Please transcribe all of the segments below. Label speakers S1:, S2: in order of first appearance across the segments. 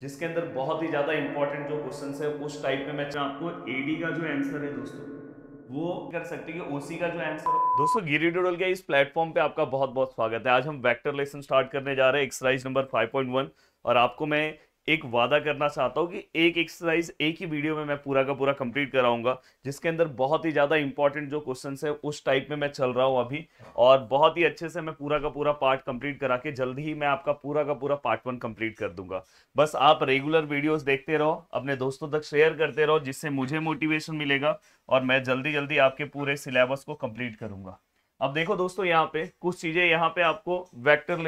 S1: जिसके अंदर बहुत ही ज़्यादा इंपॉर्टेंट जो क्वेश्चन है उस टाइप में मैं आपको एडी का जो आंसर है दोस्तों वो कर सकते हैं कि ओसी का जो आंसर है। दोस्तों गिरी डूडल के इस प्लेटफॉर्म पे आपका बहुत बहुत स्वागत है। आज हम वेक्टर लेसन स्टार्ट करने जा रहे हैं, एक्सरसाइज नंबर 5.1। और आपको मैं एक वादा करना चाहता हूँ कि एक एक्सरसाइज एक ही वीडियो में मैं पूरा का पूरा कंप्लीट कराऊंगा, जिसके अंदर बहुत ही ज्यादा इंपॉर्टेंट जो क्वेश्चंस है उस टाइप में मैं चल रहा हूँ अभी। और बहुत ही अच्छे से मैं पूरा का पूरा पार्ट कंप्लीट करा के जल्दी ही मैं आपका पूरा का पूरा पार्ट 1 कंप्लीट कर दूंगा। बस आप रेगुलर वीडियोस देखते रहो, अपने दोस्तों तक शेयर करते रहो, जिससे मुझे मोटिवेशन मिलेगा और मैं जल्दी जल्दी आपके पूरे सिलेबस को कंप्लीट करूंगा। अब देखो दोस्तों, यहाँ पे कुछ चीजें यहाँ पे आपको वेक्टर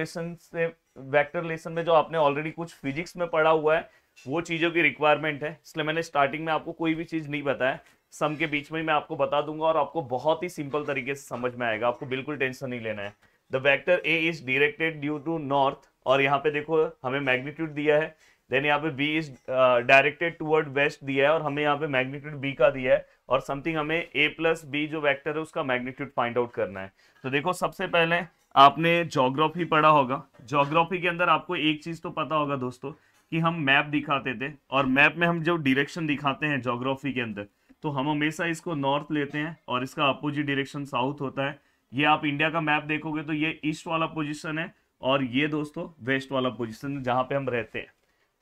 S1: लेसन में जो आपने ऑलरेडी कुछ फिजिक्स में पढ़ा हुआ है वो चीजों की रिक्वायरमेंट है, इसलिए मैंने स्टार्टिंग में आपको कोई भी चीज नहीं बताया। सम के बीच में ही मैं आपको बता दूंगा और आपको बहुत ही सिंपल तरीके से समझ में आएगा, आपको बिल्कुल टेंशन नहीं लेना है। The vector A is directed due to north, और यहाँ पे देखो हमें मैग्नीट्यूड दिया है। देन यहाँ पे B is directed toward west दिया है और हमें यहाँ पे मैग्नीट्यूड बी का दिया है, और समथिंग हमें ए प्लस बी जो वेक्टर है उसका मैग्नीट्यूड फाइंड आउट करना है। तो देखो सबसे पहले आपने ज्योग्राफी पढ़ा होगा, ज्योग्राफी के अंदर आपको एक चीज तो पता होगा दोस्तों कि हम मैप दिखाते थे, और मैप में हम जो डायरेक्शन दिखाते हैं ज्योग्राफी के अंदर, तो हम हमेशा इसको नॉर्थ लेते हैं और इसका अपोजिट डायरेक्शन साउथ होता है। ये आप इंडिया का मैप देखोगे तो ये ईस्ट वाला पोजीशन है और ये दोस्तों वेस्ट वाला पोजीशन जहां पे हम रहते हैं।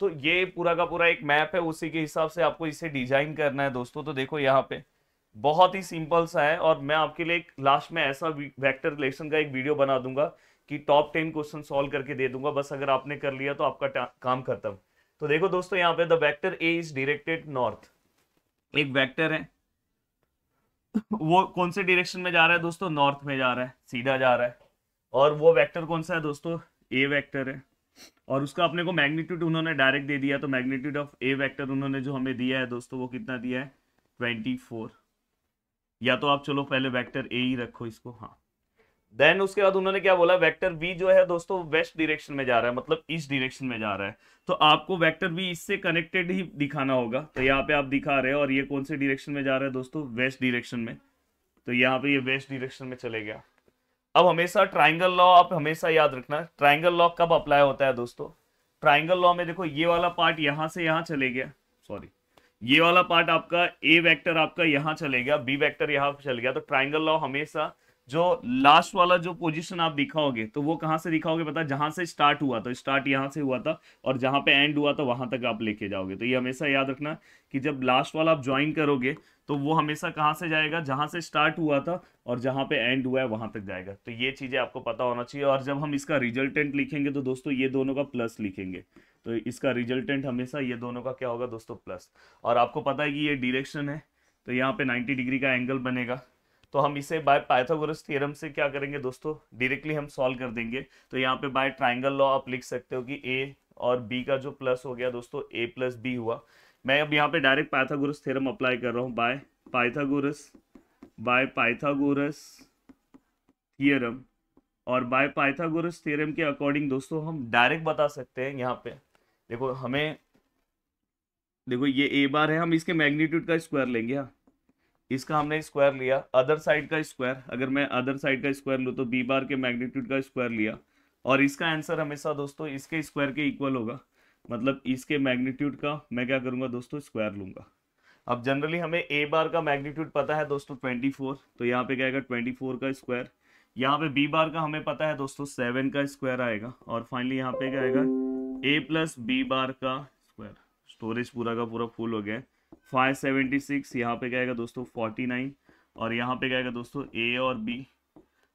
S1: तो ये पूरा का पूरा एक मैप है, उसी के हिसाब से आपको इसे डिजाइन करना है दोस्तों। तो देखो यहाँ पे बहुत ही सिंपल सा है, और मैं आपके लिए एक लास्ट में ऐसा वेक्टर रिलेशन का एक वीडियो बना दूंगा कि टॉप 10 क्वेश्चन सॉल्व करके दे दूंगा। बस अगर आपने कर लिया तो आपका काम खत्म। तो देखो दोस्तों, यहाँ पे the vector A is directed north, एक वेक्टर है, वो कौन से डायरेक्शन में जा रहा है दोस्तों? नॉर्थ में जा रहा है, सीधा जा रहा है। और वो वेक्टर कौन सा है दोस्तों? ए वेक्टर है। और उसका अपने को मैग्नीट्यूड उन्होंने डायरेक्ट दे दिया, तो मैग्नीट्यूड ऑफ ए वेक्टर उन्होंने जो हमें दिया है दोस्तों वो कितना दिया है? 24। या तो आप चलो पहले वेक्टर ए ही रखो इसको, हाँ। देन उसके बाद उन्होंने क्या बोला, वेक्टर वी जो है दोस्तों वेस्ट डायरेक्शन में जा रहा है, मतलब इस डायरेक्शन में जा रहा है। तो आपको वेक्टर वी इससे कनेक्टेड ही दिखाना होगा। तो यहाँ पे आप दिखा रहे हो, और ये कौन से डायरेक्शन में जा रहा है दोस्तों? वेस्ट डायरेक्शन में। तो यहाँ पे ये वेस्ट डायरेक्शन में चले गया। अब हमेशा ट्राइंगल लॉ आप हमेशा याद रखना, ट्राइंगल लॉ कब अप्लाई होता है दोस्तों? ट्राइंगल लॉ में देखो ये वाला पार्ट यहां से यहां चले गया, सॉरी, ये वाला पार्ट आपका ए वेक्टर आपका यहां चले गया, बी वेक्टर यहां चल गया। तो ट्राइंगल लॉ हमेशा जो लास्ट वाला जो पोजीशन आप दिखाओगे तो वो कहां से दिखाओगे पता है? जहां से स्टार्ट हुआ, तो स्टार्ट यहां से हुआ था और जहां पे एंड हुआ था वहां तक आप लेके जाओगे। तो ये हमेशा याद रखना कि जब लास्ट वाला आप ज्वाइन करोगे तो वो हमेशा कहां से जाएगा? जहां से स्टार्ट हुआ था और जहां पे एंड हुआ है वहां तक जाएगा। तो ये चीजें आपको पता होना चाहिए। और जब हम इसका रिजल्टेंट लिखेंगे तो दोस्तों ये दोनों का प्लस लिखेंगे। तो इसका रिजल्टेंट हमेशा ये दोनों का क्या होगा दोस्तों? प्लस। और आपको पता है कि ये डायरेक्शन है, तो यहाँ पे 90 डिग्री का एंगल बनेगा। तो हम इसे बाय पाइथागोरस थ्योरम से क्या करेंगे दोस्तों? डायरेक्टली हम सॉल्व कर देंगे। तो यहाँ पे बाय ट्राइंगल लॉ आप लिख सकते हो कि ए और बी का जो प्लस हो गया दोस्तों, ए प्लस बी हुआ। मैं अब यहाँ पे डायरेक्ट पाइथागोरस थ्योरम अप्लाई कर रहा हूँ, बाय पाइथागोरस थियरम। और बाय पाइथागोरस थ्योरम के अकॉर्डिंग दोस्तों हम डायरेक्ट बता सकते हैं। यहाँ पे देखो हमें, देखो ये ए बार है, हम इसके मैग्नीट्यूड का स्क्वायर लेंगे। हाँ, इसका हमने स्क्वायर लिया, अदर साइड का स्क्वायर, अगर मैं अदर साइड का स्क्वायर लूँ तो बी बार के मैग्नीट्यूड का स्क्वायर लिया, और इसका आंसर हमेशा दोस्तों इसके स्क्वायर के इक्वल होगा। मतलब इसके मैग्नीट्यूड का मैं क्या करूंगा दोस्तों? स्क्वायर लूंगा। अब जनरली हमें ए बार का मैग्नीट्यूड पता है दोस्तों 24, तो यहाँ पे क्या आएगा? 24 का स्क्वायर। यहाँ पे बी बार का हमें पता है दोस्तों 7 का स्क्वायर आएगा, और फाइनली यहाँ पे क्या आएगा? ए प्लस बी बार का स्क्वायर। स्टोरेज पूरा का पूरा फुल हो गया। 576, यहाँ पे क्या आएगा दोस्तों? 49, और यहाँ पे क्या आएगा दोस्तों? ए और बी।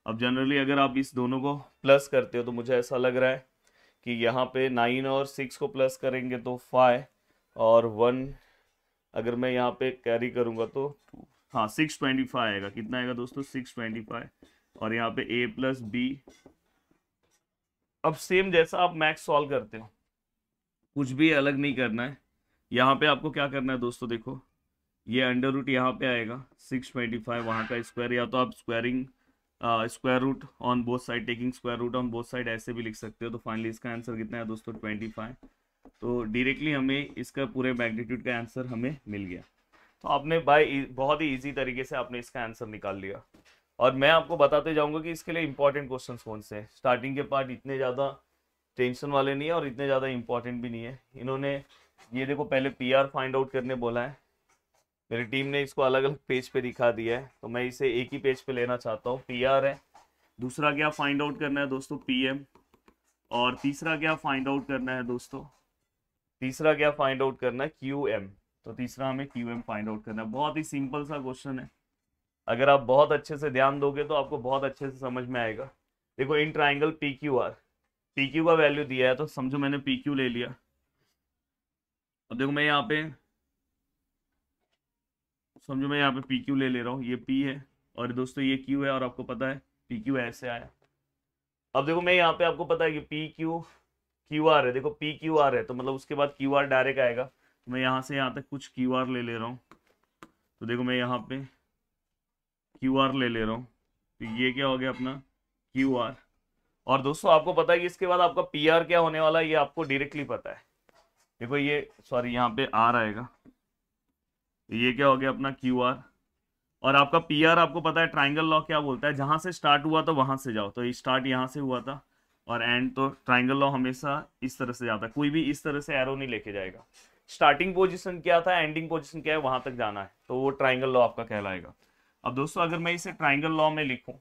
S1: अब जनरली अगर आप इस दोनों को प्लस करते हो तो मुझे ऐसा लग रहा है कि यहाँ पे 9 और 6 को प्लस करेंगे तो 5 और 1, अगर मैं यहाँ पे कैरी करूंगा तो हाँ 625 आएगा। कितना आएगा दोस्तों? 625। और यहाँ पे ए प्लस बी। अब सेम जैसा आप मैथ्स सॉल्व करते हो, कुछ भी अलग नहीं करना है। यहाँ पे आपको क्या करना है दोस्तों? देखो ये अंडर रूट यहाँ पे आएगा 625, वहाँ का स्क्वायर, या तो आप squaring square root on both side, taking square root on both side, ऐसे भी लिख सकते हो। तो फाइनली इसका आंसर कितना है दोस्तों? 25। तो डायरेक्टली हमें इसका पूरे मैग्नीट्यूड का आंसर हमें मिल गया। तो आपने बहुत ही इजी तरीके से आपने इसका आंसर निकाल लिया। और मैं आपको बताते जाऊंगा कि इसके लिए इंपॉर्टेंट क्वेश्चंस कौन से हैं। स्टार्टिंग के पार्ट इतने ज़्यादा टेंशन वाले नहीं है और इतने ज़्यादा इंपॉर्टेंट भी नहीं है। इन्होंने ये देखो पहले पीआर फाइंड आउट करने बोला है, मेरी टीम ने इसको अलग अलग पेज पे दिखा दिया है, तो मैं इसे एक ही पेज पे लेना चाहता हूँ। पीआर है, दूसरा क्या फाइंड आउट करना है दोस्तों, पीएम, और तीसरा क्या फाइंड आउट करना है दोस्तों, तीसरा क्या फाइंड आउट करना है, क्यूएम। तो तीसरा हमें क्यूएम फाइंड आउट करना है। बहुत ही सिंपल सा क्वेश्चन है, अगर आप बहुत अच्छे से ध्यान दोगे तो आपको बहुत अच्छे से समझ में आएगा। देखो in triangle P Q R, P Q का वैल्यू दिया है तो समझो मैंने पी क्यू ले लिया। अब देखो मैं यहाँ पे समझो मैं यहाँ पे पी क्यू ले रहा हूँ, ये पी है और दोस्तों ये क्यू है, और आपको पता है पी क्यू ऐसे आया। अब देखो मैं यहाँ पे आपको पता है कि पी क्यू क्यू आर है, देखो पी क्यू आर है तो मतलब उसके बाद क्यू आर डायरेक्ट आएगा, तो मैं यहाँ से यहाँ तक कुछ क्यू आर ले रहा हूँ। तो देखो मैं यहाँ पे क्यू आर ले रहा हूँ, तो ये क्या हो गया अपना क्यू आर। और दोस्तों आपको पता है कि इसके बाद आपका पी आर क्या होने वाला है, ये आपको डायरेक्टली पता है। देखो ये सॉरी यहाँ पे आर आएगा, तो ये क्या हो गया अपना क्यू आर। और आपका पी आर आपको पता है ट्राइंगल लॉ क्या बोलता है, जहां से स्टार्ट हुआ तो वहां से जाओ। तो स्टार्ट यहाँ से हुआ था और एंड, तो ट्राइंगल लॉ हमेशा इस तरह से जाता है, कोई भी इस तरह से एरो नहीं लेके जाएगा। स्टार्टिंग पोजीशन क्या था, एंडिंग पोजीशन क्या है, वहां तक जाना है, तो वो ट्राइंगल लॉ आपका कहलाएगा। अब दोस्तों अगर मैं इसे ट्राइंगल लॉ में लिखूं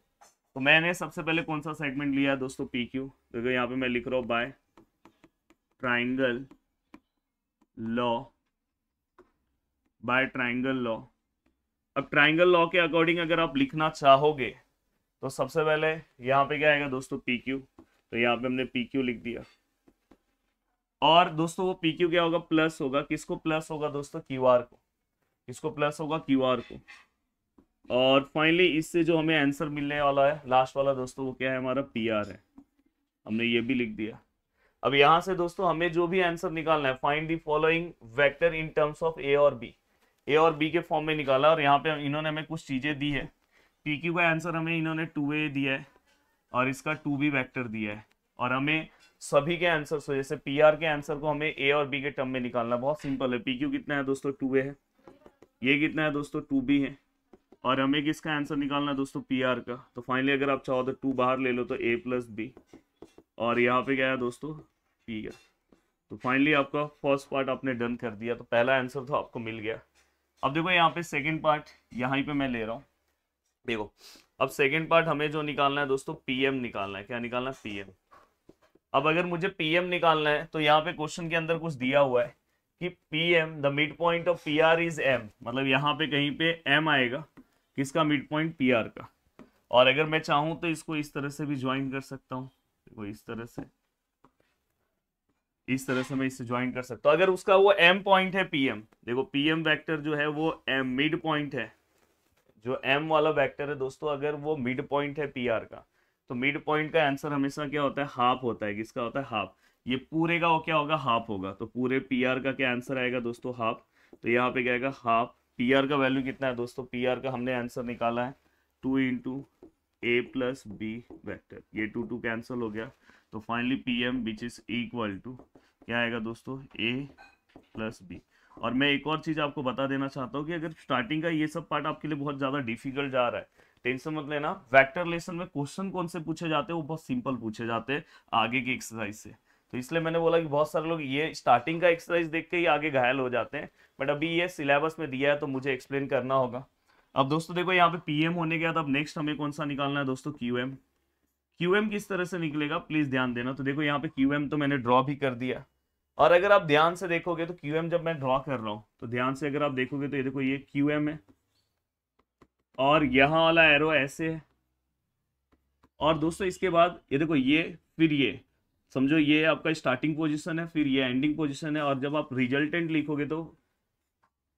S1: तो मैंने सबसे पहले कौन सा सेगमेंट लिया है दोस्तों, पी क्यू। देखो यहाँ पे मैं लिख रहा हूँ by triangle law, by triangle law. अब ट्राइंगल लॉ के अकॉर्डिंग अगर आप लिखना चाहोगे तो सबसे पहले यहाँ पे क्या आएगा दोस्तों, पी क्यू। तो यहाँ पे हमने पी क्यू लिख दिया, और दोस्तों वो पी क्यू क्या होगा, प्लस होगा, किसको प्लस होगा दोस्तों, क्यू आर को। किसको प्लस होगा, क्यू आर को। और फाइनली इससे जो हमें आंसर मिलने वाला है लास्ट वाला दोस्तों, वो क्या है, हमारा पी आर है। हमने ये भी लिख दिया। अब यहाँ से दोस्तों हमें जो भी आंसर निकालना है, find the following vector in terms of A और बी, ए और बी के फॉर्म में निकाला। और यहाँ पे इन्होंने हमें कुछ चीजें दी है। पी क्यू का आंसर हमें इन्होंने 2a दिया है और इसका 2b वेक्टर दिया है, और हमें सभी के आंसर से, जैसे पी आर के आंसर को हमें ए और बी के टर्म में निकालना। बहुत सिंपल है, पी क्यू कितना है दोस्तों, 2a है, ये कितना है दोस्तों, 2b है, और हमें किसका आंसर निकालना है दोस्तों, पी आर का। तो फाइनली अगर आप चाहो तो 2 बाहर ले लो तो a प्लस बी, और यहाँ पे क्या है दोस्तों, पी है। तो फाइनली आपका फर्स्ट पार्ट आपने डन कर दिया, तो पहला आंसर तो आपको मिल गया। अब देखो यहाँ पे सेकंड पार्ट यहाँ पे मैं ले रहा हूँ। देखो अब सेकंड पार्ट हमें जो निकालना है दोस्तों, पीएम निकालना है। क्या निकालना है, पीएम। अब अगर मुझे पीएम निकालना है तो यहाँ पे क्वेश्चन के अंदर कुछ दिया हुआ है कि PM the mid point of PR is M, मतलब यहाँ पे कहीं पे एम आएगा, किसका, मिड पॉइंट पीआर का। और अगर मैं चाहूँ तो इसको इस तरह से भी ज्वाइन कर सकता हूँ, देखो इस तरह से, इस तरह से मैं इससे ज्वाइन कर सकता हूँ। अगर उसका वो एम पॉइंट है पीएम, देखो पीएम वेक्टर जो है वो एम मिड पॉइंट है, जो एम वाला वेक्टर है दोस्तों, अगर वो मिड पॉइंट है पीआर का, तो मिड पॉइंट का आंसर हमेशा क्या होता है, हाफ होता है। किसका होता है, हाफ। ये पूरे का वो क्या होगा, हाफ होगा। तो पूरे पीआर का क्या आंसर आएगा दोस्तों, हाफ। तो यहाँ पे क्या आएगा, हाफ। पीआर का वैल्यू कितना है दोस्तों, पीआर का हमने आंसर निकाला है 2 into a plus B vector, ये 2 कैंसिल हो गया। तो finally PM which is equal to क्या आएगा दोस्तों, ए प्लस बी। और मैं एक और चीज आपको बता देना चाहता हूँ कि अगर स्टार्टिंग का ये सब पार्ट आपके लिए बहुत ज्यादा डिफिकल्ट जा रहा है, टेंशन मत लेना। वेक्टर रिलेशन में क्वेश्चन कौन से पूछे जाते हैं, वो बहुत सिंपल पूछे जाते हैं आगे की एक्सरसाइज से। तो इसलिए मैंने बोला कि बहुत सारे लोग ये स्टार्टिंग का एक्सरसाइज देख के ही आगे घायल हो जाते हैं, बट अभी ये सिलेबस में दिया है तो मुझे एक्सप्लेन करना होगा। अब दोस्तों देखो यहाँ पे पीएम होने के बाद अब नेक्स्ट हमें कौन सा निकालना है दोस्तों, क्यूएम। क्यूएम किस तरह से निकलेगा प्लीज ध्यान देना। तो देखो यहाँ पे क्यूएम तो मैंने ड्रॉ भी कर दिया, और अगर आप ध्यान से देखोगे तो क्यूएम जब मैं ड्रॉ कर रहा हूं तो ध्यान से अगर आप देखोगे तो ये देखो ये क्यूएम है, और यहाँ वाला एरो ऐसे है, और दोस्तों इसके बाद ये देखो ये, फिर ये समझो ये आपका स्टार्टिंग पोजीशन है, फिर ये एंडिंग पोजीशन है, और जब आप रिजल्टेंट लिखोगे तो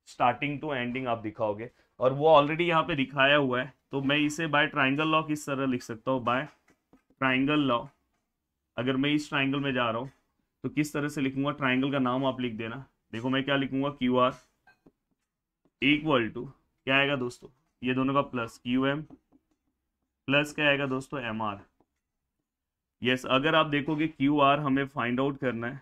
S1: स्टार्टिंग टू एंडिंग आप दिखाओगे, और वो ऑलरेडी यहाँ पे दिखाया हुआ है। तो मैं इसे बाय ट्राइंगल लॉ किस तरह लिख सकता हूँ, बाय ट्राइंगल लॉ। अगर मैं इस ट्राइंगल में जा रहा हूँ तो किस तरह से लिखूंगा, ट्राइंगल का नाम आप लिख देना। देखो मैं क्या लिखूंगा, क्यू आर इक्वल टू क्या आएगा दोस्तों, ये दोनों का प्लस, क्यू एम प्लस क्या आएगा दोस्तों, एम आर। यस, अगर आप देखोगे क्यू आर हमें फाइंड आउट करना है,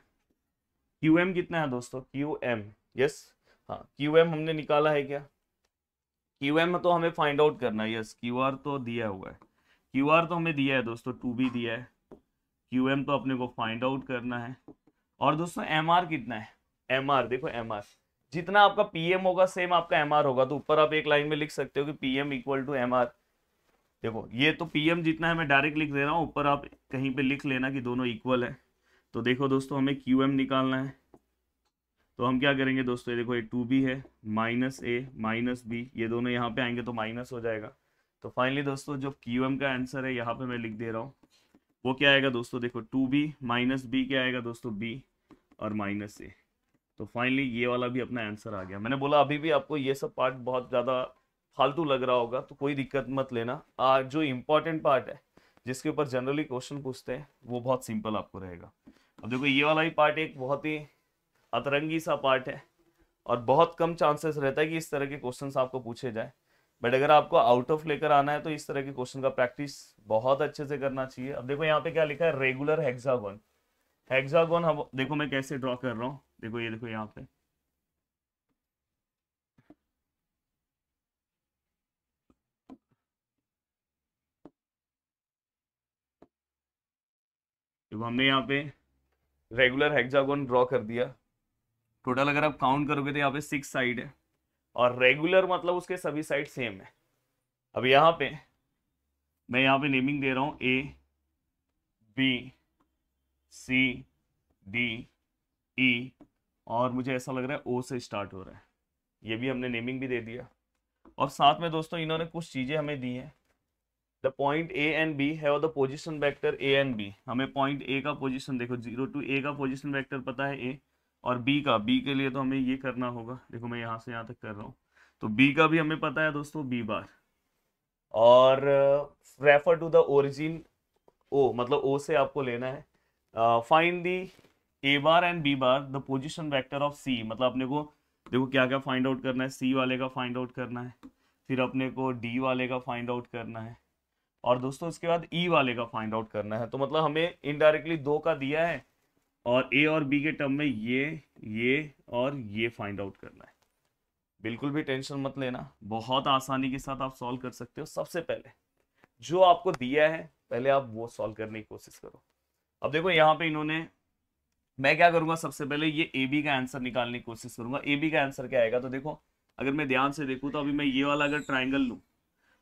S1: क्यू एम कितना है दोस्तों, क्यू एम। यस, हाँ क्यू एम हमने निकाला है क्या, क्यू एम तो हमें फाइंड आउट करना है। यस, क्यू आर तो दिया हुआ है, क्यू आर तो हमें दिया है दोस्तों, 2b दिया है, QM तो अपने को फाइंड आउट करना है। और दोस्तों MR कितना है, MR देखो, MR जितना आपका PM होगा सेम आपका MR होगा, तो ऊपर आप एक लाइन में लिख सकते हो कि PM इक्वल टू MR। देखो ये तो PM जितना है मैं डायरेक्ट लिख दे रहा हूँ, ऊपर आप कहीं पे लिख लेना कि दोनों इक्वल है। तो देखो दोस्तों हमें QM निकालना है, तो हम क्या करेंगे दोस्तों, ये देखो ये 2B है, -A -B, ये दोनों यहाँ पे आएंगे तो माइनस हो जाएगा। तो फाइनली दोस्तों जो QM का आंसर है यहाँ पे मैं लिख दे रहा हूँ, वो क्या आएगा दोस्तों, देखो 2B -B क्या आएगा दोस्तों, B और -A। तो फाइनली ये वाला भी अपना आंसर आ गया। मैंने बोला अभी भी आपको ये सब पार्ट बहुत ज़्यादा फालतू लग रहा होगा तो कोई दिक्कत मत लेना। जो इम्पोर्टेंट पार्ट है जिसके ऊपर जनरली क्वेश्चन पूछते हैं वो बहुत सिंपल आपको रहेगा। अब देखो ये वाला भी पार्ट एक बहुत ही अतरंगी सा पार्ट है और बहुत कम चांसेस रहता है कि इस तरह के क्वेश्चंस आपको पूछे जाए, बट अगर आपको आउट ऑफ लेकर आना है तो इस तरह के क्वेश्चन का प्रैक्टिस बहुत अच्छे से करना चाहिए। अब देखो यहाँ पे क्या लिखा है, रेगुलर हेक्सागोन। हेक्सागोन हम देखो मैं कैसे ड्रॉ कर रहा हूँ, देखो ये देखो यहाँ पे देखो हमने यहाँ पे रेगुलर हेक्सागोन ड्रॉ कर दिया। टोटल अगर आप काउंट करोगे तो यहाँ पे 6 साइड है और रेगुलर मतलब उसके सभी साइड सेम है। अब यहाँ पे मैं यहाँ पे नेमिंग दे रहा हूँ ABCDE और मुझे ऐसा लग रहा है O से स्टार्ट हो रहा है, ये भी हमने नेमिंग भी दे दिया। और साथ में दोस्तों इन्होंने कुछ चीजें हमें दी हैं। The point A and B है और the position vector A and B। हमें पॉइंट A का पोजिशन देखो 0 to A का पोजिशन वेक्टर पता है A, और B के लिए तो हमें ये करना होगा, देखो मैं यहाँ से यहाँ तक कर रहा हूँ, तो B का भी हमें पता है दोस्तों B बार। और refer to the origin O, मतलब O से आपको लेना है। Find the A bar and B bar the position vector of C, मतलब अपने को देखो क्या क्या फाइंड आउट करना है, C वाले का फाइंड आउट करना है, फिर अपने को D वाले का फाइंड आउट करना है, और दोस्तों इसके बाद E वाले का फाइंड आउट करना है। तो मतलब हमें इनडायरेक्टली 2 का दिया है और A और B के टर्म में ये और ये फाइंड आउट करना है। बिल्कुल भी टेंशन मत लेना, बहुत आसानी के साथ आप सॉल्व कर सकते हो। सबसे पहले जो आपको दिया है पहले आप वो सॉल्व करने की कोशिश करो। अब देखो यहाँ पे इन्होंने, मैं क्या करूंगा, सबसे पहले ये AB का आंसर निकालने की कोशिश करूंगा। AB का आंसर क्या आएगा, तो देखो अगर मैं ध्यान से देखूँ तो अभी मैं ये वाला अगर ट्राइंगल लूँ,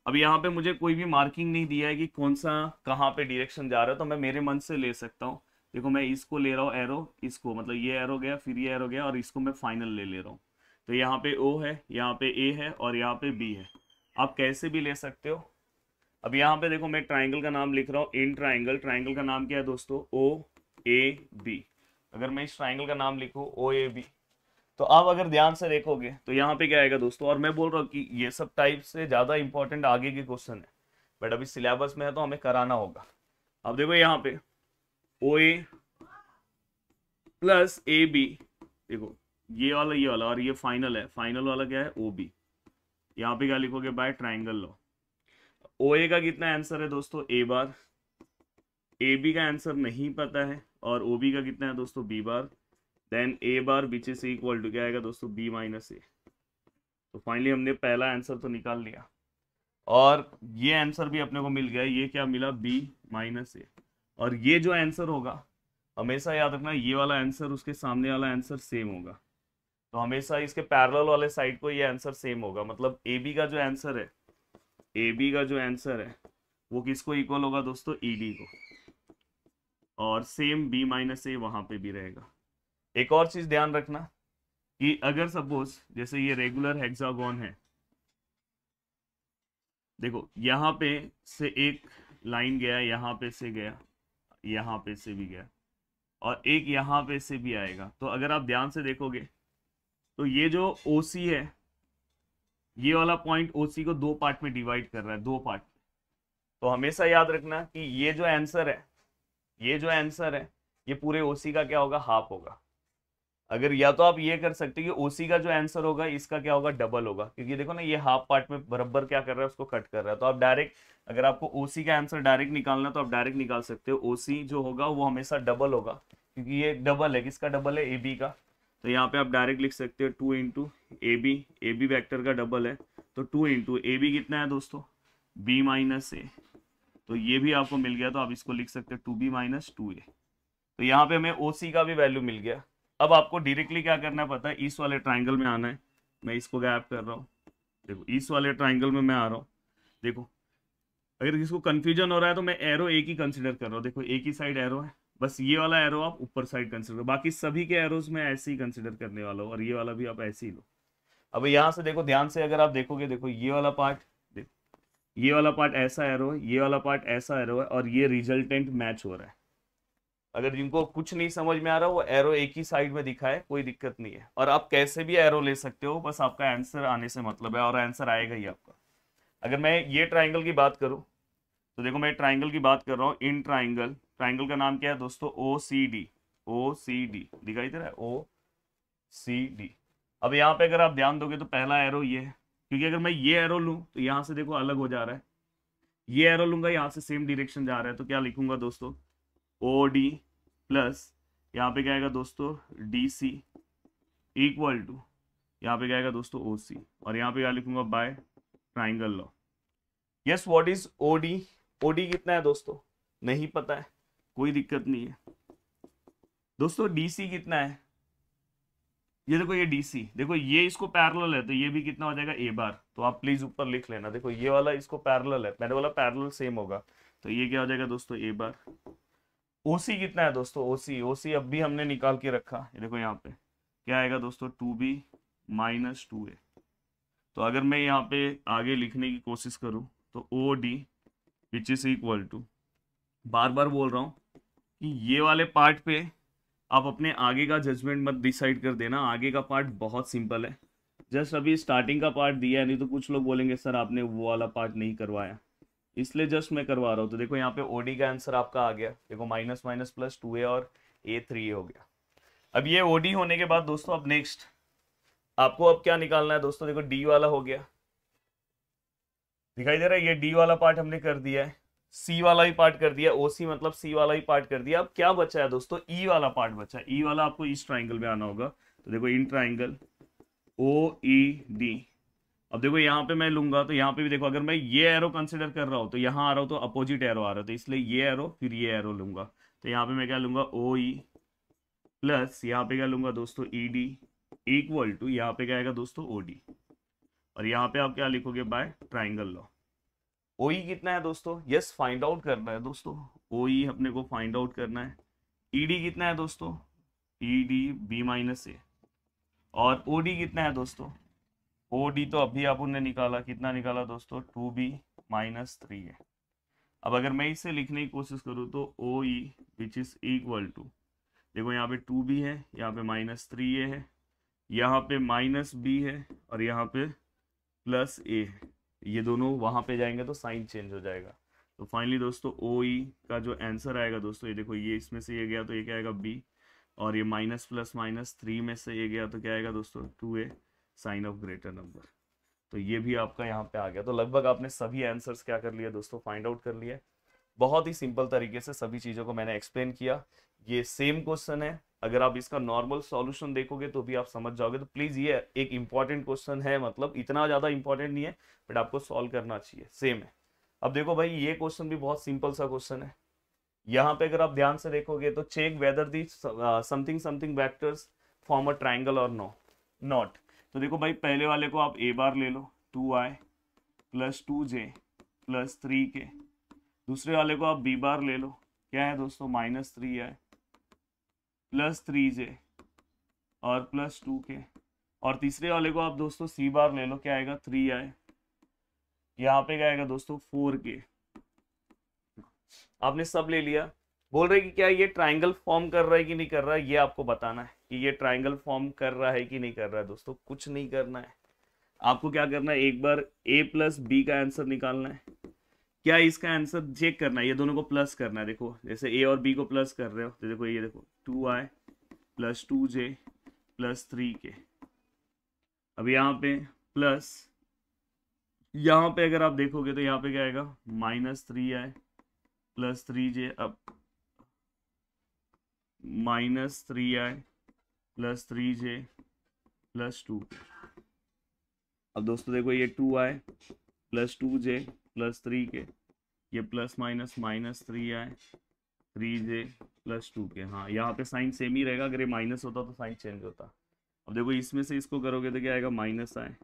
S1: अब यहाँ पे मुझे कोई भी मार्किंग नहीं दिया है कि कौन सा कहाँ पे डायरेक्शन जा रहा है, तो मैं मेरे मन से ले सकता हूँ। देखो मैं इसको ले रहा हूँ एरो, इसको मतलब ये एरो गया, फिर ये एरो गया और इसको मैं फाइनल ले रहा हूँ। तो यहाँ पे O है, यहाँ पे A है और यहाँ पे B है, आप कैसे भी ले सकते हो। अब यहाँ पे देखो मैं ट्राइंगल का नाम लिख रहा हूँ, इन ट्राइंगल, ट्राइंगल का नाम क्या है दोस्तों, OAB। अगर मैं इस ट्राइंगल का नाम लिखूँ OAB, तो आप अगर ध्यान से देखोगे तो यहाँ पे क्या आएगा दोस्तों, और मैं बोल रहा हूँ कि ये सब टाइप से ज्यादा इंपॉर्टेंट आगे के क्वेश्चन है, बट अभी सिलेबस में है तो हमें कराना होगा। अब देखो यहाँ पे OA प्लस AB, देखो ये वाला और ये फाइनल है, फाइनल वाला क्या है OB। यहाँ पे क्या लिखोगे, बाय ट्राइंगल लॉ। OA का कितना आंसर है दोस्तों, A बार। AB का आंसर नहीं पता है और OB का कितना है दोस्तों, B bar. Then A bar which is equal to क्या आएगा दोस्तों, B माइनस A। तो फाइनली हमने पहला आंसर तो निकाल लिया और ये आंसर भी अपने को मिल गया। ये क्या मिला, B माइनस A। और ये जो आंसर होगा हमेशा याद रखना, ये वाला आंसर उसके सामने वाला आंसर सेम होगा, तो हमेशा इसके पैरेलल वाले साइड को ये आंसर सेम होगा। मतलब AB का जो आंसर है, AB का जो आंसर है वो किसको इक्वल होगा दोस्तों, ED को, और सेम B माइनस A वहां पे भी रहेगा। एक और चीज ध्यान रखना कि अगर सपोज जैसे ये रेगुलर हेक्सागोन है, देखो यहाँ पे से एक लाइन गया, यहाँ पे से गया, यहाँ पे से भी गया और एक यहाँ पे से भी आएगा। तो अगर आप ध्यान से देखोगे तो ये जो OC है, ये वाला पॉइंट OC को 2 पार्ट में डिवाइड कर रहा है, 2 पार्ट। तो हमेशा याद रखना कि ये जो आंसर है, ये जो आंसर है ये पूरे OC का क्या होगा, हाफ होगा। अगर या तो आप ये कर सकते हैं कि OC का जो आंसर होगा इसका क्या होगा, डबल होगा, क्योंकि देखो ना ये हाफ पार्ट में बराबर क्या कर रहा है, उसको कट कर रहा है। तो आप डायरेक्ट, अगर आपको OC का आंसर डायरेक्ट निकालना तो आप डायरेक्ट निकाल सकते हो। OC जो होगा वो हमेशा डबल होगा, क्योंकि ये डबल है, किसका डबल है, AB का। तो यहाँ पे आप डायरेक्ट लिख सकते हो 2 इंटू AB, AB वैक्टर का डबल है, तो 2 इंटू AB कितना है दोस्तों, B माइनस A, तो ये भी आपको मिल गया, तो आप इसको लिख सकते हैं 2b माइनस 2a। तो यहाँ पे हमें OC का भी वैल्यू मिल गया। अब आपको डायरेक्टली क्या करना है पता है, इस वाले ट्राइंगल में आना है। मैं इसको गैप कर रहा हूँ, देखो इस वाले ट्राइंगल में मैं आ रहा हूँ। देखो अगर किसको कंफ्यूजन हो रहा है तो मैं एरो एक ही कंसिडर कर रहा हूँ, देखो एक ही साइड एरो है, बस ये वाला एरो आप ऊपर साइड कंसिडर करो, बाकी सभी के एरोज में ऐसे ही कंसिडर करने वाला हूँ, और ये वाला भी आप ऐसे ही लो। अब यहाँ से देखो ध्यान से, अगर आप देखोगे, देखो ये वाला पार्ट, देखो ये वाला पार्ट ऐसा एरो है, ये वाला पार्ट ऐसा एरो है, और ये रिजल्टेंट मैच हो रहा है। अगर जिनको कुछ नहीं समझ में आ रहा, वो एरो एक ही साइड में दिखा है, कोई दिक्कत नहीं है, और आप कैसे भी एरो ले सकते हो, बस आपका आंसर आने से मतलब है, और आंसर आएगा ही आपका। अगर मैं ये ट्राइंगल की बात करूं, तो देखो मैं ट्राइंगल की बात कर रहा हूँ, इन ट्राइंगल, ट्राइंगल का नाम क्या है दोस्तों, OCD। OCD दिखाई दे रहा है, OCD। अब यहाँ पे अगर आप ध्यान दोगे तो पहला एरो ये है, क्योंकि अगर मैं ये एरो लूँ तो यहाँ से देखो अलग हो जा रहा है, ये एरो लूंगा यहाँ से सेम डायरेक्शन जा रहा है, तो क्या लिखूंगा दोस्तों, OD प्लस यहाँ पे क्या आएगा दोस्तों, DC इक्वल टू, यहाँ पे क्या आएगा दोस्तों, OC, और यहाँ पे क्या लिखूंगा, by triangle law. Yes, what is OD? OD कितना है दोस्तों, नहीं पता है, कोई दिक्कत नहीं है दोस्तों। DC कितना है, ये देखो ये DC, देखो ये इसको पैरेलल है, तो ये भी कितना हो जाएगा, A बार। तो आप प्लीज ऊपर लिख लेना, देखो ये वाला इसको पैरेलल है, मैंने बोला पैरेलल सेम होगा, तो ये क्या हो जाएगा दोस्तों, A बार। OC कितना है दोस्तों, OC अब भी हमने निकाल के रखा, ये देखो यहाँ पे क्या आएगा दोस्तों, 2b माइनस 2a। तो अगर मैं यहाँ पे आगे लिखने की कोशिश करूँ तो OD which is equal to, बार बार बोल रहा हूँ कि ये वाले पार्ट पे आप अपने आगे का जजमेंट मत डिसाइड कर देना, आगे का पार्ट बहुत सिंपल है, जस्ट अभी स्टार्टिंग का पार्ट दिया है, नहीं तो कुछ लोग बोलेंगे सर आपने वो वाला पार्ट नहीं करवाया, इसलिए जस्ट मैं करवा रहा हूँ। तो देखो यहाँ पे OD का आंसर आपका आ गया, देखो माइनस माइनस प्लस 2a और A 3a हो गया। अब ये OD होने के बाद दोस्तों अब नेक्स्ट आपको अब क्या निकालना है दोस्तों, देखो D वाला हो गया, दिखाई दे रहा है, ये D वाला पार्ट हमने कर दिया है, C वाला भी पार्ट कर दिया, OC मतलब C वाला ही पार्ट कर दिया। अब क्या बचा है दोस्तों, E वाला पार्ट बचा है, E वाला आपको इस ट्राइंगल में आना होगा, तो देखो इन ट्राइंगल OED। अब देखो यहाँ पे मैं लूंगा तो यहाँ पे भी देखो, अगर मैं ये एरो कंसिडर कर रहा हूँ तो यहाँ आ रहा हूँ तो अपोजिट एरो आ रहा है, तो इसलिए ये एरो फिर ये एरो लूंगा, तो यहाँ पे मैं क्या लूंगा, OE प्लस यहाँ पे क्या लूंगा दोस्तों, ED इक्वल टू, यहाँ पे क्या आएगा दोस्तों, OD, और यहाँ पे आप क्या लिखोगे, बाय ट्राइंगल लॉ। OE कितना है दोस्तों, यस फाइंड आउट करना है दोस्तों, OE अपने को फाइंड आउट करना है। ED कितना है दोस्तों, ED B माइनस A, और OD कितना है दोस्तों, OD तो अभी आप उन्होंने निकाला, कितना निकाला दोस्तों, 2b माइनस 3a। अब अगर मैं इसे लिखने की कोशिश करूँ तो OE which is equal to, देखो यहाँ पे 2b है, यहाँ पे माइनस 3a है, यहाँ पे माइनस b है, और यहाँ पे प्लस a है, ये दोनों वहाँ पे जाएंगे तो साइन चेंज हो जाएगा। तो फाइनली दोस्तों OE का जो आंसर आएगा दोस्तों, ये देखो ये इसमें से ये गया तो ये क्या आएगा, B, और ये माइनस प्लस माइनस 3 में से ये गया तो क्या आएगा दोस्तों, 2a sign of greater number. तो ये भी आपका यहाँ पे आ गया। तो लगभग आपने सभी आंसर्स क्या कर लिया दोस्तों, फाइंड आउट कर लिया। बहुत ही सिंपल तरीके से सभी चीज़ों को मैंने एक्सप्लेन किया। ये सेम क्वेश्चन है, अगर आप इसका नॉर्मल सॉल्यूशन देखोगे तो भी आप समझ जाओगे। तो प्लीज़ ये एक इंपॉर्टेंट क्वेश्चन है, मतलब इतना ज़्यादा इंपॉर्टेंट नहीं है, बट आपको सॉल्व करना चाहिए, सेम है। अब देखो भाई, ये क्वेश्चन भी बहुत सिंपल सा क्वेश्चन है। यहाँ पे अगर आप ध्यान से देखोगे तो check whether the something something vectors form a triangle और नो नॉट। तो देखो भाई, पहले वाले को आप A बार ले लो, 2i plus 2j plus 3k। दूसरे वाले को आप B बार ले लो, क्या है दोस्तों, माइनस 3i प्लस 3j और प्लस 2k। और तीसरे वाले को आप दोस्तों C बार ले लो, क्या आएगा, 3i, यहाँ पे क्या आएगा दोस्तों, 4k। आपने सब ले लिया। बोल रहे कि क्या ये ट्राइंगल फॉर्म कर रहा है कि नहीं कर रहा है, ये आपको बताना है कि ये ट्राइंगल फॉर्म कर रहा है कि नहीं कर रहा है। दोस्तों कुछ नहीं करना है, आपको क्या करना है, एक बार A प्लस B का आंसर निकालना है। क्या इसका आंसर चेक करना है, ये दोनों को प्लस करना है। देखो जैसे A और B को प्लस कर रहे हो तो देखो ये देखो 2i plus 2j plus 3k। अब यहाँ पे प्लस, यहाँ पे अगर आप देखोगे तो यहाँ पे क्या आएगा, माइनस 3i प्लस 3j, अब minus 3i plus 3j plus 2। अब दोस्तों देखो ये 2i plus 2j plus 3k ये प्लस माइनस -3 आए, 3j + 2k। हाँ, यहाँ पे साइन सेम ही रहेगा, अगर ये माइनस होता तो साइन चेंज होता। अब देखो इसमें से इसको करोगे तो क्या आएगा, माइनस आए,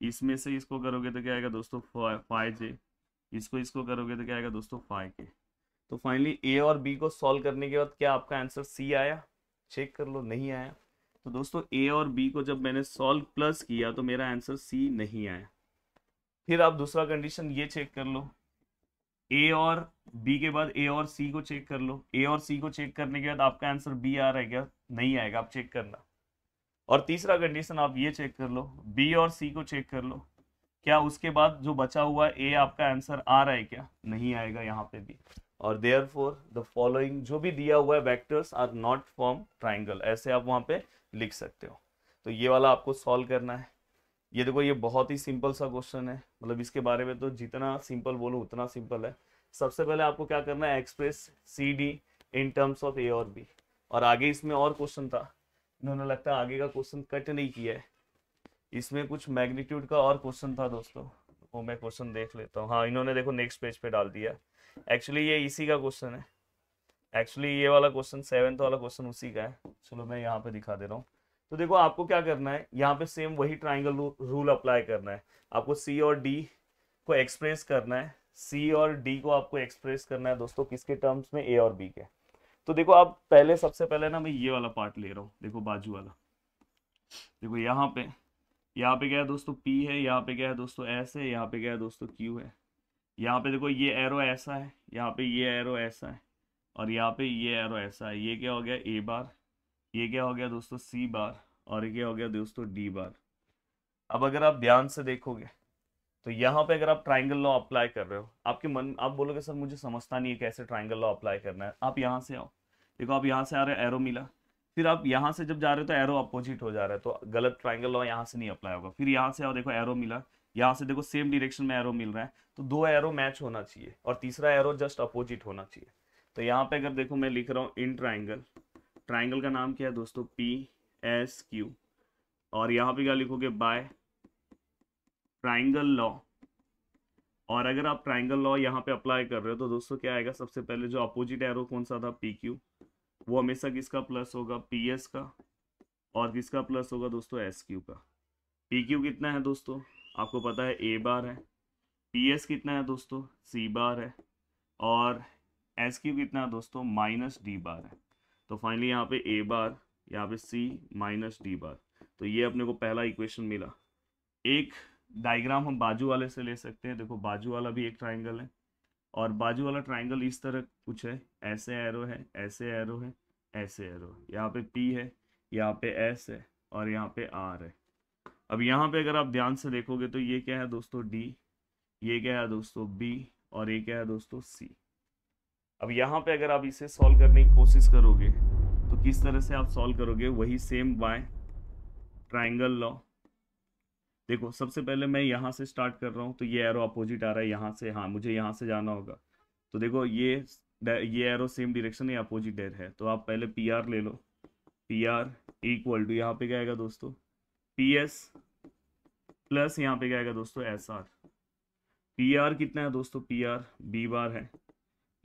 S1: इसमें से इसको करोगे तो क्या आएगा दोस्तों, 5j, इसको इसको करोगे तो क्या आएगा दोस्तों, 5k। तो फाइनली ए और बी को सॉल्व करने के बाद क्या आपका आंसर सी आया? चेक कर लो, नहीं आया। तो दोस्तों ए और बी को जब मैंने सॉल्व प्लस किया तो मेरा आंसर सी नहीं आया। फिर आप दूसरा कंडीशन ये चेक कर लो, ए और बी के बाद ए और सी को चेक कर लो। ए और सी को चेक करने के बाद आपका आंसर बी आ रहा है क्या? नहीं आएगा, आप चेक करना। और तीसरा कंडीशन आप ये चेक कर लो, बी और सी को चेक कर लो, क्या उसके बाद जो बचा हुआ ए आपका आंसर आ रहा है क्या? नहीं आएगा यहाँ पे भी। और देयरफॉर द फॉलोइंग जो भी दिया हुआ है vectors are not form triangle, ऐसे आप वहां पे लिख सकते हो। तो ये वाला आपको सॉल्व करना है। ये देखो ये बहुत ही सिंपल सा क्वेश्चन है, मतलब इसके बारे में तो जितना सिंपल बोलो उतना सिंपल है। सबसे पहले आपको क्या करना है, express C D in terms of A और बी। और आगे इसमें और क्वेश्चन था, इन्होंने लगता है आगे का क्वेश्चन कट नहीं किया है, इसमें कुछ मैग्नीट्यूड का और क्वेश्चन था दोस्तों, वो मैं क्वेश्चन देख लेता हूँ। हाँ, इन्होंने देखो नेक्स्ट पेज पे डाल दिया। एक्चुअली ये इसी का क्वेश्चन है, एक्चुअली ये वाला क्वेश्चन 7th वाला क्वेश्चन उसी का है। चलो मैं यहाँ पे दिखा दे रहा हूँ। तो देखो आपको क्या करना है, यहाँ पे सेम वही ट्राइंगल रूल अप्लाई करना है। आपको सी और डी को एक्सप्रेस करना है, सी और डी को आपको एक्सप्रेस करना है दोस्तों किसके टर्म्स में, ए और बी के। तो देखो आप पहले, सबसे पहले ना मैं ये वाला पार्ट ले रहा हूँ, देखो बाजू वाला। देखो यहाँ पे क्या है दोस्तों, P है, यहाँ पे क्या है दोस्तों, S है, यहाँ पे क्या है दोस्तों, Q है। यहाँ पे देखो ये एरो ऐसा है, यहाँ पे ये एरो ऐसा है, और यहाँ पे ये एरो ऐसा है। ये क्या हो गया, A बार, ये क्या हो गया दोस्तों, C बार, और ये क्या हो गया दोस्तों, D बार। अब अगर आप ध्यान से देखोगे तो यहाँ पे अगर आप ट्राइंगल लॉ अप्लाई कर रहे हो, आपके मन, आप बोलोगे सर मुझे समझता नहीं है कैसे ट्राइंगल लॉ अप्लाई करना है। आप यहाँ से आओ, देखो आप यहाँ से आ रहे हो, एरो मिला, फिर आप यहाँ से जब जा रहे हो तो एरो अपोजिट हो जा रहा है, तो गलत ट्राइंगल लॉ यहाँ से नहीं अप्लाई होगा। फिर यहाँ से आओ, देखो एरो मिला, यहाँ से देखो सेम डायरेक्शन में एरो मिल रहा है, तो 2 एरो मैच होना चाहिए और तीसरा एरो जस्ट अपोजिट होना चाहिए। तो यहाँ पे अगर देखो मैं लिख रहा हूँ इन ट्राइंगल, ट्राइंगल का नाम क्या है दोस्तों, PSQ। और यहाँ पे क्या लिखोगे, बाय ट्राइंगल लॉ। और अगर आप ट्राइंगल लॉ यहाँ पे अप्लाई कर रहे हो तो दोस्तों क्या आएगा, सबसे पहले जो अपोजिट एरो कौन सा था, PQ, वो हमेशा किसका प्लस होगा, PS का, और किसका प्लस होगा दोस्तों, SQ का। PQ कितना है दोस्तों, आपको पता है A बार है, PS कितना है दोस्तों, C बार है, और SQ कितना है दोस्तों, -D बार है। तो फाइनली यहाँ पे A बार, यहाँ पे C -D बार। तो ये अपने को पहला इक्वेशन मिला। एक डायग्राम हम बाजू वाले से ले सकते हैं, देखो बाजू वाला भी एक ट्राइंगल है, और बाजू वाला ट्राइंगल इस तरह कुछ है, ऐसे एरो है, ऐसे एरो है, ऐसे एरो है। यहाँ पे P है, यहाँ पे S है, और यहाँ पे R है। अब यहाँ पे अगर आप ध्यान से देखोगे तो ये क्या है दोस्तों, D, ये क्या है दोस्तों, B, और ये क्या है दोस्तों, C। अब यहाँ पे अगर आप इसे सॉल्व करने की कोशिश करोगे तो किस तरह से आप सॉल्व करोगे, वही सेम बाय ट्राइंगल लॉ। देखो सबसे पहले मैं यहाँ से स्टार्ट कर रहा हूँ, तो ये एरो अपोजिट आ रहा है यहाँ से, हाँ मुझे यहाँ से जाना होगा। तो देखो ये एरो सेम डायरेक्शन है, अपोजिट है, तो आप पहले PR ले लो। PR इक्वल टू, यहाँ पे क्या आएगा दोस्तों, PS प्लस यहाँ पे क्या आएगा दोस्तों, SR। PR कितना है दोस्तों, PR B बार है,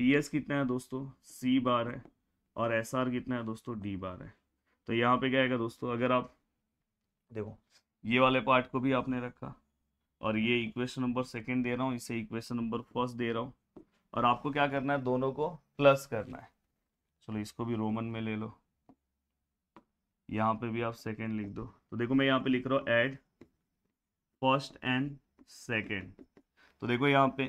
S1: PS कितना है दोस्तों, C बार है, और SR कितना है दोस्तों, D बार है। तो यहाँ पे क्या आएगा दोस्तों, अगर आप देखो ये वाले पार्ट को भी आपने रखा, और ये इक्वेशन नंबर 2 दे रहा हूँ, इसे इक्वेशन नंबर 1 दे रहा हूँ, और आपको क्या करना है, दोनों को प्लस करना है। चलो इसको भी रोमन में ले लो, यहाँ पे भी आप 2 लिख दो। तो देखो मैं यहाँ पे लिख रहा हूँ ऐड फर्स्ट एंड सेकेंड। तो देखो यहाँ पे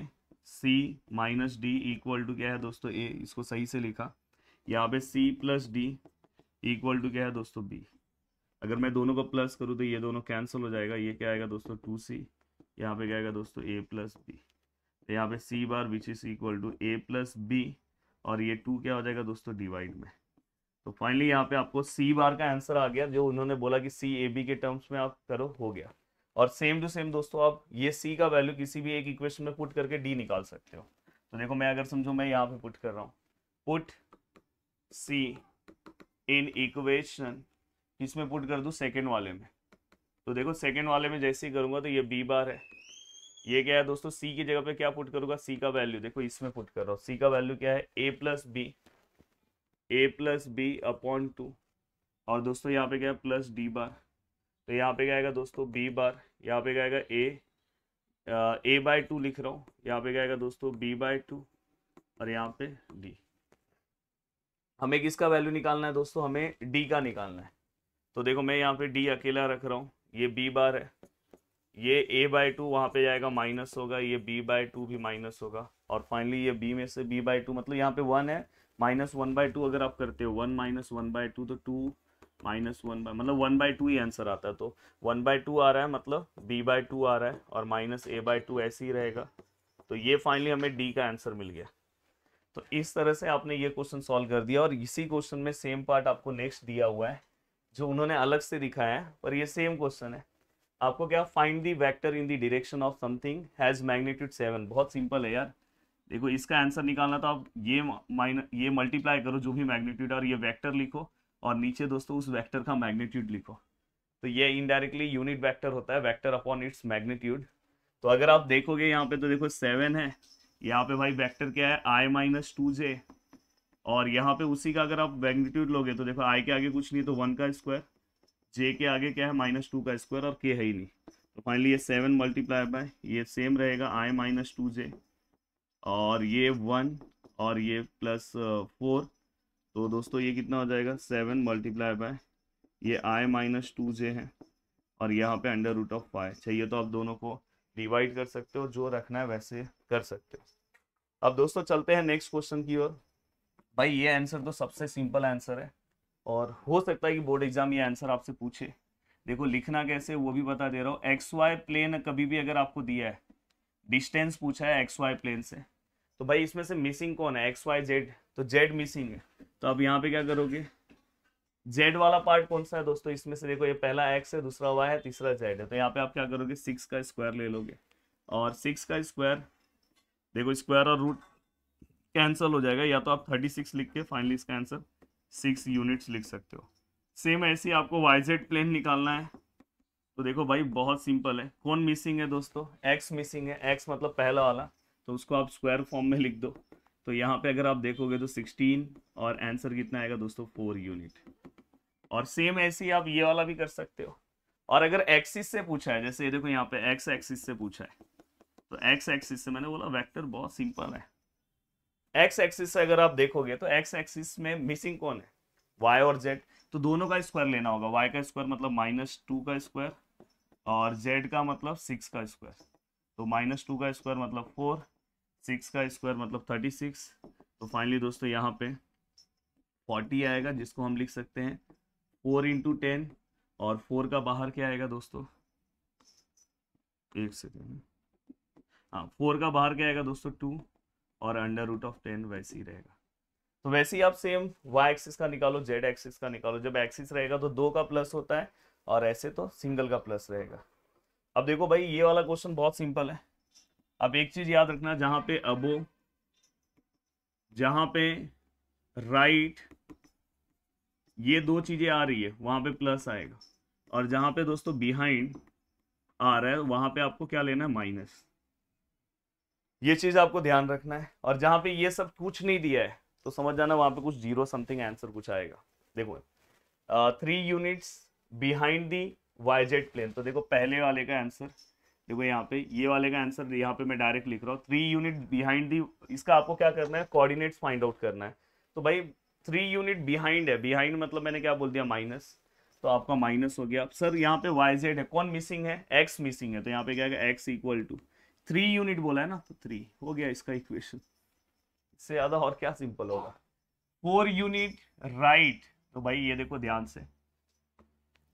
S1: C -D इक्वल टू क्या है दोस्तों, A, इसको सही से लिखा। यहाँ पे C + D इक्वल टू क्या है दोस्तों, B। अगर मैं दोनों को प्लस करूँ तो ये दोनों कैंसिल हो जाएगा, ये क्या आएगा दोस्तों, 2C, यहाँ पे क्या आएगा दोस्तों, A + B। तो यहाँ पे C bar which is equal to A + B, और ये 2 क्या हो जाएगा दोस्तों, डिवाइड में। तो फाइनली यहाँ पे आपको C बार का आंसर आ गया, जो उन्होंने बोला कि C AB के टर्म्स में आप करो, हो गया। और सेम टू सेम दोस्तों आप ये C का वैल्यू किसी भी एक इक्वेशन में पुट करके D निकाल सकते हो। तो देखो मैं अगर समझो मैं यहाँ पे पुट कर रहा हूँ, पुट C इन इक्वेशन, किसमें पुट कर दूं, सेकेंड वाले में। तो देखो सेकेंड वाले में जैसे ही करूंगा तो ये B बार है, ये क्या है दोस्तों, सी की जगह पे क्या पुट करूंगा, सी का वैल्यू देखो इसमें पुट कर रहा हूँ। सी का वैल्यू क्या है, ए प्लस बी अपॉन 2। और दोस्तों यहाँ पे क्या है, प्लस डी बार। तो यहाँ पे क्या आएगा दोस्तों, बी बार। यहाँ पे क्या आएगा, ए बाय 2 लिख रहा हूँ। यहाँ पे क्या आएगा दोस्तों, b/2। और यहाँ पे डी। हमें किसका वैल्यू निकालना है दोस्तों, हमें डी का निकालना है। तो देखो मैं यहाँ पे डी अकेला रख रहा हूँ, ये बी बार है, ये a/2 वहाँ पे जाएगा माइनस होगा, ये b/2 भी माइनस होगा, और फाइनली ये b में से b/2 मतलब यहाँ पे 1 है, -1/2 अगर आप करते हो 1 - 1/2 तो 2 - 1 मतलब 1/2 ही आंसर आता है। तो 1/2 आ रहा है मतलब b/2 आ रहा है, और -a/2 ऐसे ही रहेगा। तो ये फाइनली हमें डी का आंसर मिल गया। तो इस तरह से आपने ये क्वेश्चन सॉल्व कर दिया। और इसी क्वेश्चन में सेम पार्ट आपको नेक्स्ट दिया हुआ है, जो उन्होंने अलग से दिखाया है, पर ये सेम क्वेश्चन है। आपको क्या, find the vector in the direction of something has magnitude 7। बहुत सिंपल है यार। देखो इसका आंसर निकालना तो आप ये मल्टीप्लाई करो जो भी मैग्नीट्यूड है, और ये वेक्टर लिखो, और नीचे दोस्तों उस वेक्टर का मैग्नीट्यूड लिखो। तो ये इनडायरेक्टली यूनिट वेक्टर होता है, वेक्टर अपॉन इट्स मैग्नीट्यूड। तो अगर आप देखोगे यहाँ पे तो देखो 7 है, यहाँ पे भाई वेक्टर क्या है, i-2j। और यहाँ पे उसी का अगर आप मैग्नीट्यूड लोगे तो देखो i के आगे कुछ नहीं तो 1 का स्क्वायर, j के आगे क्या है -2 का स्क्वायर, और k है ही नहीं। तो फाइनली ये 7 मल्टीप्लाई बाय ये सेम रहेगा i-2j, और ये 1 और ये +4। तो दोस्तों ये कितना हो जाएगा, 7 मल्टीप्लाई बाय ये i-2j है, और यहाँ पे √5 चाहिए तो आप दोनों को डिवाइड कर सकते हो, जो रखना है वैसे कर सकते हो। अब दोस्तों चलते हैं नेक्स्ट क्वेश्चन की ओर। भाई ये आंसर तो सबसे सिंपल आंसर है, और हो सकता है कि बोर्ड एग्जाम ये आंसर आपसे पूछे। देखो लिखना कैसे वो भी बता दे रहा हूँ। एक्स वाई प्लेन कभी भी अगर आपको दिया है, डिस्टेंस पूछा है एक्स वाई प्लेन से, तो भाई इसमें से मिसिंग कौन है, एक्स वाई जेड, तो जेड मिसिंग है। तो अब यहाँ पे क्या करोगे, जेड वाला पार्ट कौन सा है दोस्तों, इसमें से देखो ये पहला एक्स है, दूसरा वाई है, तीसरा जेड है। तो यहाँ पे आप क्या करोगे, 6 का स्क्वायर ले लोगे, और 6 का स्क्वायर देखो स्क्वायर और रूट कैंसिल हो जाएगा, या तो आप 36 लिख के फाइनली इसका आंसर 6 यूनिट्स लिख सकते हो। सेम ऐसे ही आपको वाई जेड प्लेन निकालना है। तो देखो भाई बहुत सिंपल है, कौन मिसिंग है दोस्तों, एक्स मिसिंग है, एक्स मतलब पहला वाला, तो उसको आप स्क्वायर फॉर्म में लिख दो। तो यहाँ पे अगर आप देखोगे तो 16, और आंसर कितना आएगा दोस्तों, 4 यूनिट। और सेम ऐसे ही आप ये वाला भी कर सकते हो। और अगर एक्सिस से पूछा है, जैसे ये देखो यहाँ पे एक्स एक्सिस से पूछा है, तो एक्स एक्सिस से मैंने बोला वेक्टर बहुत सिंपल है। एक्स एक्सिस से अगर आप देखोगे तो एक्स एक्सिस में मिसिंग कौन है, वाई और जेड। तो दोनों का स्क्वायर लेना होगा, वाई का स्क्वायर मतलब -2 का स्क्वायर, और जेड का मतलब 6 का स्क्वायर। तो -2 का स्क्वायर मतलब 4, 6 का स्क्वायर मतलब 36। तो फाइनली दोस्तों यहाँ पे 40 आएगा, जिसको हम लिख सकते हैं 4 × 10। और 4 का बाहर क्या आएगा दोस्तों, एक सेकेंड, हाँ 4 का बाहर क्या आएगा दोस्तों, 2, और √10 वैसे ही रहेगा। तो वैसे ही आप सेम वाई एक्सिस का निकालो, जेड एक्सिस का निकालो। जब एक्सिस रहेगा तो 2 का प्लस होता है, और ऐसे तो सिंगल का प्लस रहेगा। अब देखो भाई ये वाला क्वेश्चन बहुत सिंपल है। अब एक चीज याद रखना, जहां पे राइट ये दो चीजें आ रही है वहां पे प्लस आएगा, और जहां पे दोस्तों बिहाइंड आ रहा है वहां पे आपको क्या लेना है, माइनस। ये चीज आपको ध्यान रखना है। और जहां पे ये सब कुछ नहीं दिया है तो समझ जाना वहां पे कुछ 0 समथिंग आंसर कुछ आएगा। देखो 3 units behind the Y Z plane. तो देखो पहले वाले का आंसर, देखो यहाँ पे ये वाले का आंसर यहाँ पे मैं डायरेक्ट लिख रहा हूँ, 3 यूनिट बिहाइंड दी। इसका आपको क्या करना है, कोऑर्डिनेट्स फाइंड आउट करना है। तो भाई 3 यूनिट बिहाइंड है, बिहाइंड मतलब मैंने क्या बोल दिया, माइनस। तो आपका माइनस हो गया। अब सर यहाँ पे वाई जेड है, कौन मिसिंग है, एक्स मिसिंग है। तो यहाँ पे क्या है, एक्स इक्वल टू 3 यूनिट बोला है ना, तो 3 हो गया इसका इक्वेशन। इससे ज्यादा और क्या सिंपल होगा। 4 यूनिट राइट। तो भाई ये देखो ध्यान से,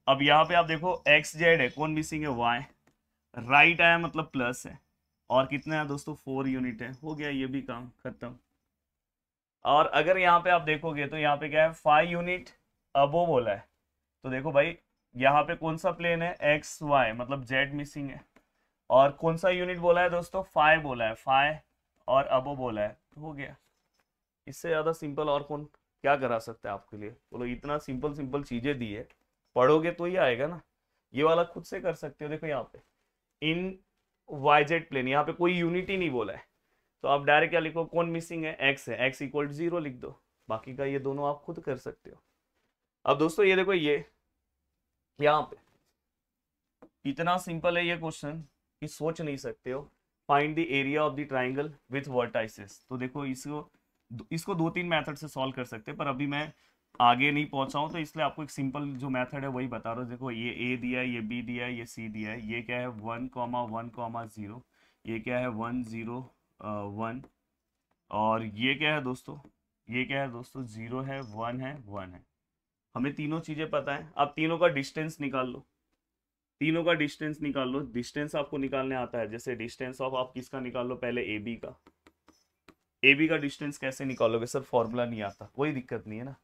S1: अब यहाँ पे आप देखो एक्स जेड है, कौन मिसिंग है, वाई। राइट आया मतलब प्लस है, और कितना है दोस्तों, 4 यूनिट है। हो गया ये भी काम खत्म। और अगर यहाँ पे आप देखोगे तो यहाँ पे क्या है, 5 यूनिट अबो बोला है। तो देखो भाई यहाँ पे कौन सा प्लेन है, एक्स वाई मतलब जेड मिसिंग है। और कौन सा यूनिट बोला है दोस्तों, 5 बोला है, 5 और अबो बोला है। तो हो गया। इससे ज्यादा सिंपल और कौन क्या करा सकता है आपके लिए, बोलो। इतना सिंपल सिंपल चीजें दी है, पढ़ोगे तो ही आएगा ना। ये वाला खुद से कर सकते हो। देखो यहाँ पे इन वाई जेड प्लेन, यहाँ पे कोई यूनिटी नहीं बोला है, तो आप डायरेक्ट क्या लिखो, कौन मिसिंग है, एक्स है, एक्स इक्वल टू 0 लिख दो। बाकी का ये दोनों आप खुद कर सकते हो। अब दोस्तों ये देखो, ये यहाँ पे इतना सिंपल है ये क्वेश्चन कि सोच नहीं सकते हो। Find the area of the triangle with vertices. तो देखो इसको इसको 2-3 मेथड से सॉल्व कर सकते हैं, पर अभी मैं आगे नहीं पहुंचा हूं, तो इसलिए आपको एक सिंपल जो मेथड है वही बता रहा हूँ। देखो ये ए दिया है, ये बी दिया है, ये सी दिया है, ये क्या है 1,1,0, ये क्या है 1,0,1, और ये क्या है दोस्तों, ये क्या है दोस्तों 0 है 1 है 1 है। हमें तीनों चीजें पता है। अब तीनों का डिस्टेंस निकाल लो, तीनों का डिस्टेंस निकाल लो। डिस्टेंस आपको निकालने आता है, जैसे डिस्टेंस ऑफ आप किसका निकाल लो, पहले ए बी का। ए बी का डिस्टेंस कैसे निकालोगे सर, फॉर्मूला नहीं आता, कोई दिक्कत नहीं है ना,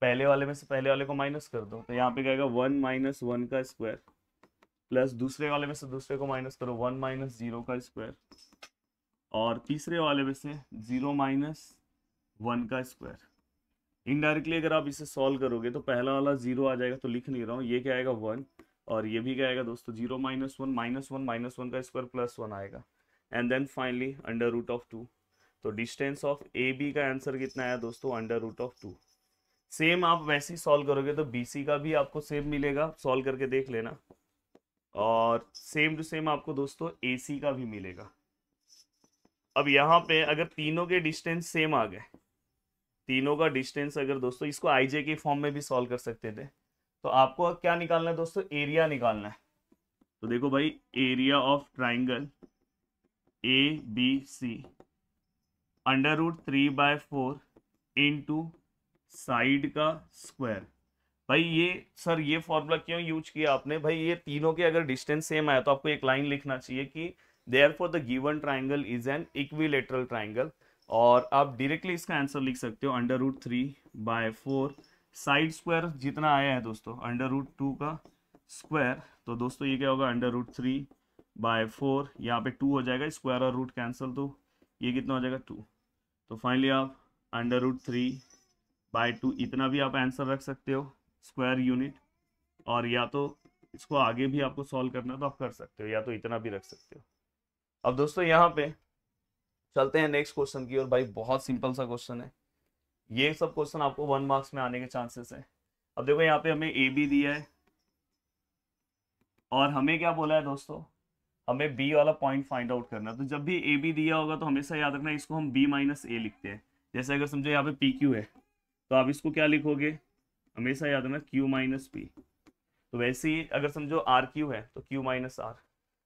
S1: पहले वाले में से पहले वाले को माइनस कर दो, तो यहाँ पे क्या आएगा 1 - 1 का स्क्वायर, प्लस दूसरे वाले में से दूसरे को माइनस करो 1 - 0 का स्क्वायर, और तीसरे वाले में से 0 - 1 का स्क्वायर। इनडायरेक्टली अगर आप इसे सॉल्व करोगे तो पहला वाला 0 आ जाएगा, तो लिख नहीं रहा हूँ, ये क्या आएगा 1, और ये भी क्या आएगा दोस्तों 0 - 1 -1 का स्क्वायर प्लस 1 आएगा, एंड देन फाइनली √2। तो डिस्टेंस ऑफ ए बी का आंसर कितना आया दोस्तों, √2। सेम आप वैसे ही सॉल्व करोगे तो बीसी का भी आपको सेम मिलेगा, सॉल्व करके देख लेना, और सेम टू सेम आपको दोस्तों एसी का भी मिलेगा। अब यहाँ पे अगर तीनों के डिस्टेंस सेम आ गए, तीनों का डिस्टेंस अगर दोस्तों, इसको आईजे के फॉर्म में भी सॉल्व कर सकते थे, तो आपको क्या निकालना है दोस्तों, एरिया निकालना है। तो देखो भाई, area of triangle A B C √3/4 into side का स्क्वायर। भाई ये सर ये फॉर्मूला क्यों यूज किया आपने, भाई ये तीनों के अगर डिस्टेंस सेम आया तो आपको एक लाइन लिखना चाहिए कि therefore the given triangle is an equilateral triangle, और आप डायरेक्टली इसका आंसर लिख सकते हो √3/4, साइड स्क्वायर जितना आया है दोस्तों √2 का स्क्वायर, तो दोस्तों ये क्या होगा √3/4, यहाँ पे 2 हो जाएगा, स्क्वायर और रूट कैंसिल, तो ये कितना हो जाएगा 2। तो फाइनली आप √3/2 इतना भी आप आंसर रख सकते हो स्क्वायर यूनिट, और या तो इसको आगे भी आपको सॉल्व करना तो आप कर सकते हो, या तो इतना भी रख सकते हो। अब दोस्तों यहाँ पे चलते हैं नेक्स्ट क्वेश्चन की ओर। भाई बहुत सिंपल सा क्वेश्चन है, ये सब क्वेश्चन आपको 1 मार्क्स में आने के चांसेस है। अब देखो यहाँ पे हमें ए बी दिया है, और हमें क्या बोला है दोस्तों, हमें बी वाला पॉइंट फाइंड आउट करना है। तो जब भी ए बी दिया होगा तो हमेशा याद रखना इसको हम b - a लिखते हैं। जैसे अगर समझो यहाँ पे पी क्यू है, तो आप इसको क्या लिखोगे, हमेशा याद रखना q - p। तो वैसे ही अगर समझो आर क्यू है तो q - r।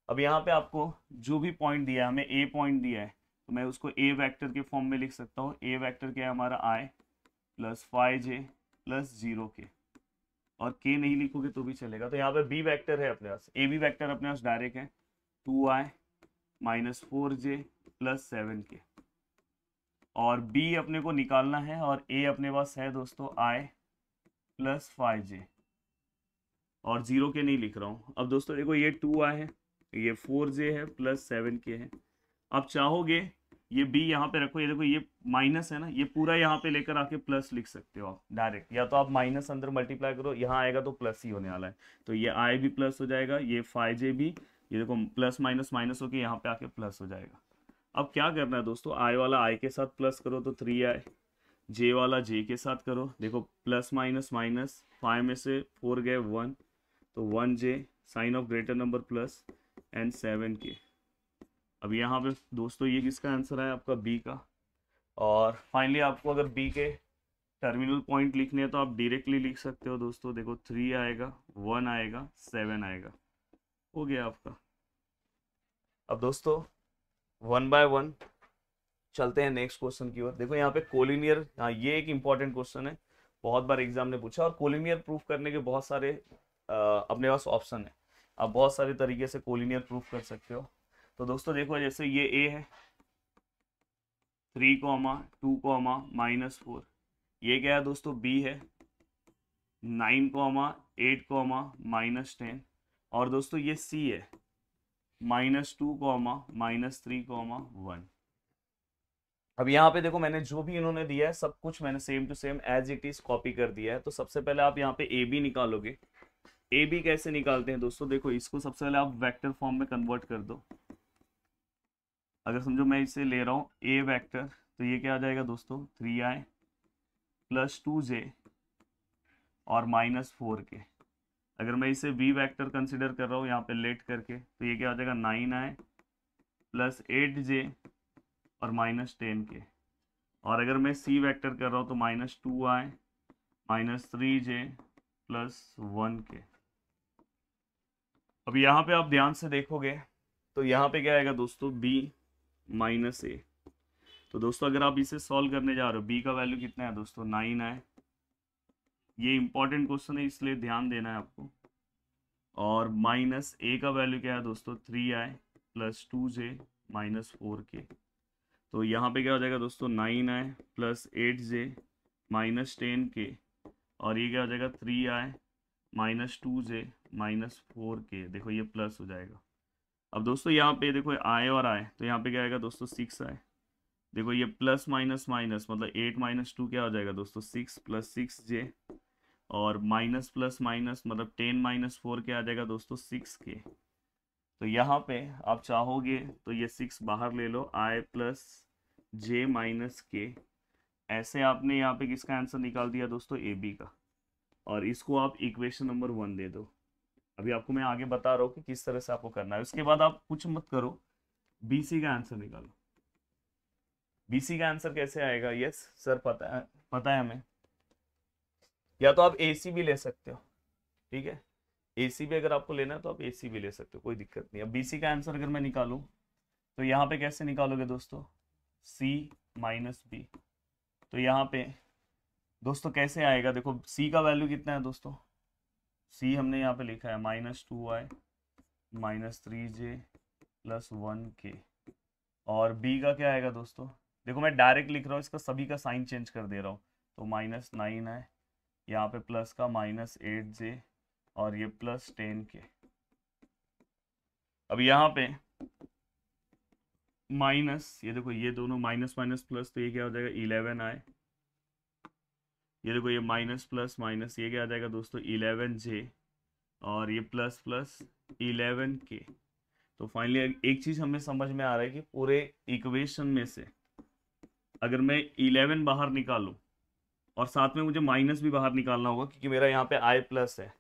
S1: अब यहाँ पे आपको जो भी पॉइंट दिया है, हमें ए पॉइंट दिया है, तो मैं उसको ए वेक्टर के फॉर्म में लिख सकता हूँ। ए वेक्टर क्या है हमारा i + 5j + 0k, और k नहीं लिखोगे तो भी चलेगा। तो यहाँ पे b वेक्टर है अपने पास, ए बी वेक्टर अपने पास डायरेक्ट है 2i - 4j + 7k, और b अपने को निकालना है, और a अपने पास है दोस्तों i + 5j, और 0k नहीं लिख रहा हूँ। अब दोस्तों देखो ये 2i है, ये 4j है + 7k है। आप चाहोगे ये b यहाँ पे रखो, ये देखो ये माइनस है ना, ये पूरा यहाँ पे लेकर आके प्लस लिख सकते हो आप डायरेक्ट, या तो आप माइनस अंदर मल्टीप्लाई करो, यहाँ आएगा तो प्लस ही होने वाला है, तो ये i भी प्लस हो जाएगा, ये 5j भी, ये देखो प्लस माइनस माइनस होके यहाँ पे आके प्लस हो जाएगा। अब क्या करना है दोस्तों, i वाला i के साथ प्लस करो तो 3i, j वाला j के साथ करो, देखो प्लस माइनस माइनस, 5 में से 4 गए 1, तो 1j sign of greater number plus and 7k। अब यहाँ पे दोस्तों ये किसका आंसर है, आपका बी का। और फाइनली आपको अगर बी के टर्मिनल पॉइंट लिखने हैं तो आप डायरेक्टली लिख सकते हो दोस्तों, देखो 3 आएगा, 1 आएगा, 7 आएगा, हो गया आपका। अब दोस्तों 1 बाय 1 चलते हैं नेक्स्ट क्वेश्चन की ओर। देखो यहाँ पे कोलिनियर, हाँ ये एक इंपॉर्टेंट क्वेश्चन है, बहुत बार एग्जाम ने पूछा, और कोलिनियर प्रूफ करने के बहुत सारे अपने पास ऑप्शन है, आप बहुत सारे तरीके से कोलिनियर प्रूफ कर सकते हो। तो दोस्तों देखो जैसे ये a है 3, 2, -4, ये क्या है दोस्तों b है 9, 8, -10, और दोस्तों ये c है -2, -3, 1। अब यहाँ पे देखो मैंने जो भी इन्होंने दिया है सब कुछ मैंने same to same as it is copy कर दिया है। तो सबसे पहले आप यहाँ पे ए बी निकालोगे। ए बी कैसे निकालते हैं दोस्तों, देखो इसको सबसे पहले आप वेक्टर फॉर्म में कन्वर्ट कर दो, अगर समझो मैं इसे ले रहा हूँ ए वेक्टर, तो ये क्या आ जाएगा दोस्तों 3i प्लस 2j और -4k। अगर मैं इसे v वेक्टर कंसिडर कर रहा हूँ यहाँ पे लेट करके, तो ये क्या आ जाएगा 9i प्लस 8j और -10k। और अगर मैं c वेक्टर कर रहा हूँ तो -2i -3j प्लस 1k। अब यहाँ पे आप ध्यान से देखोगे तो यहाँ पे क्या आएगा दोस्तों b माइनस ए। तो दोस्तों अगर आप इसे सॉल्व करने जा रहे हो, b का वैल्यू कितना है दोस्तों 9 है। ये इंपॉर्टेंट क्वेश्चन है इसलिए ध्यान देना है आपको। और माइनस ए का वैल्यू क्या है दोस्तों 3i प्लस 2j -4k। तो यहाँ पे क्या हो जाएगा दोस्तों 9i प्लस 8j -10k। और ये क्या हो जाएगा 3i -2j -4k। देखो ये प्लस हो जाएगा। अब दोस्तों यहाँ पे देखो i और i, तो यहाँ पे क्या आएगा दोस्तों 6i। देखो ये प्लस माइनस माइनस मतलब 8 - 2 क्या हो जाएगा दोस्तों 6 प्लस 6j। और माइनस प्लस माइनस मतलब 10 - 4 क्या आ जाएगा दोस्तों 6k। तो यहाँ पे आप चाहोगे तो ये 6 बाहर ले लो, i plus j minus k। ऐसे आपने यहाँ पे किसका आंसर निकाल दिया दोस्तों ए बी का। और इसको आप इक्वेशन नंबर 1 दे दो। अभी आपको मैं आगे बता रहा हूँ कि किस तरह से आपको करना है। उसके बाद आप कुछ मत करो, बीसी का आंसर निकालो। बीसी का आंसर कैसे आएगा? यस सर पता है हमें। या तो आप एसी भी ले सकते हो, ठीक है। एसी भी अगर आपको लेना है तो आप एसी भी ले सकते हो, कोई दिक्कत नहीं। अब बीसी का आंसर अगर मैं निकालूं तो यहाँ पे कैसे निकालोगे दोस्तों सी माइनस बी। तो यहाँ पे दोस्तों कैसे आएगा, देखो सी का वैल्यू कितना है दोस्तों, सी हमने यहाँ पे लिखा है -2i -3j प्लस 1k। और बी का क्या आएगा दोस्तों, देखो मैं डायरेक्ट लिख रहा हूँ, इसका सभी का साइन चेंज कर दे रहा हूँ। तो -9 है, यहाँ पे प्लस का -8j और ये प्लस 10k। अब यहाँ पे माइनस, ये देखो ये दोनों माइनस माइनस प्लस, तो ये क्या हो जाएगा 11i। ये देखो ये माइनस प्लस माइनस, ये क्या आ जाएगा दोस्तों 11j और ये प्लस प्लस 11k। तो फाइनली एक चीज हमें समझ में आ रहा है कि पूरे इक्वेशन में से अगर मैं 11 बाहर निकालूं और साथ में मुझे माइनस भी बाहर निकालना होगा क्योंकि मेरा यहाँ पे i प्लस है,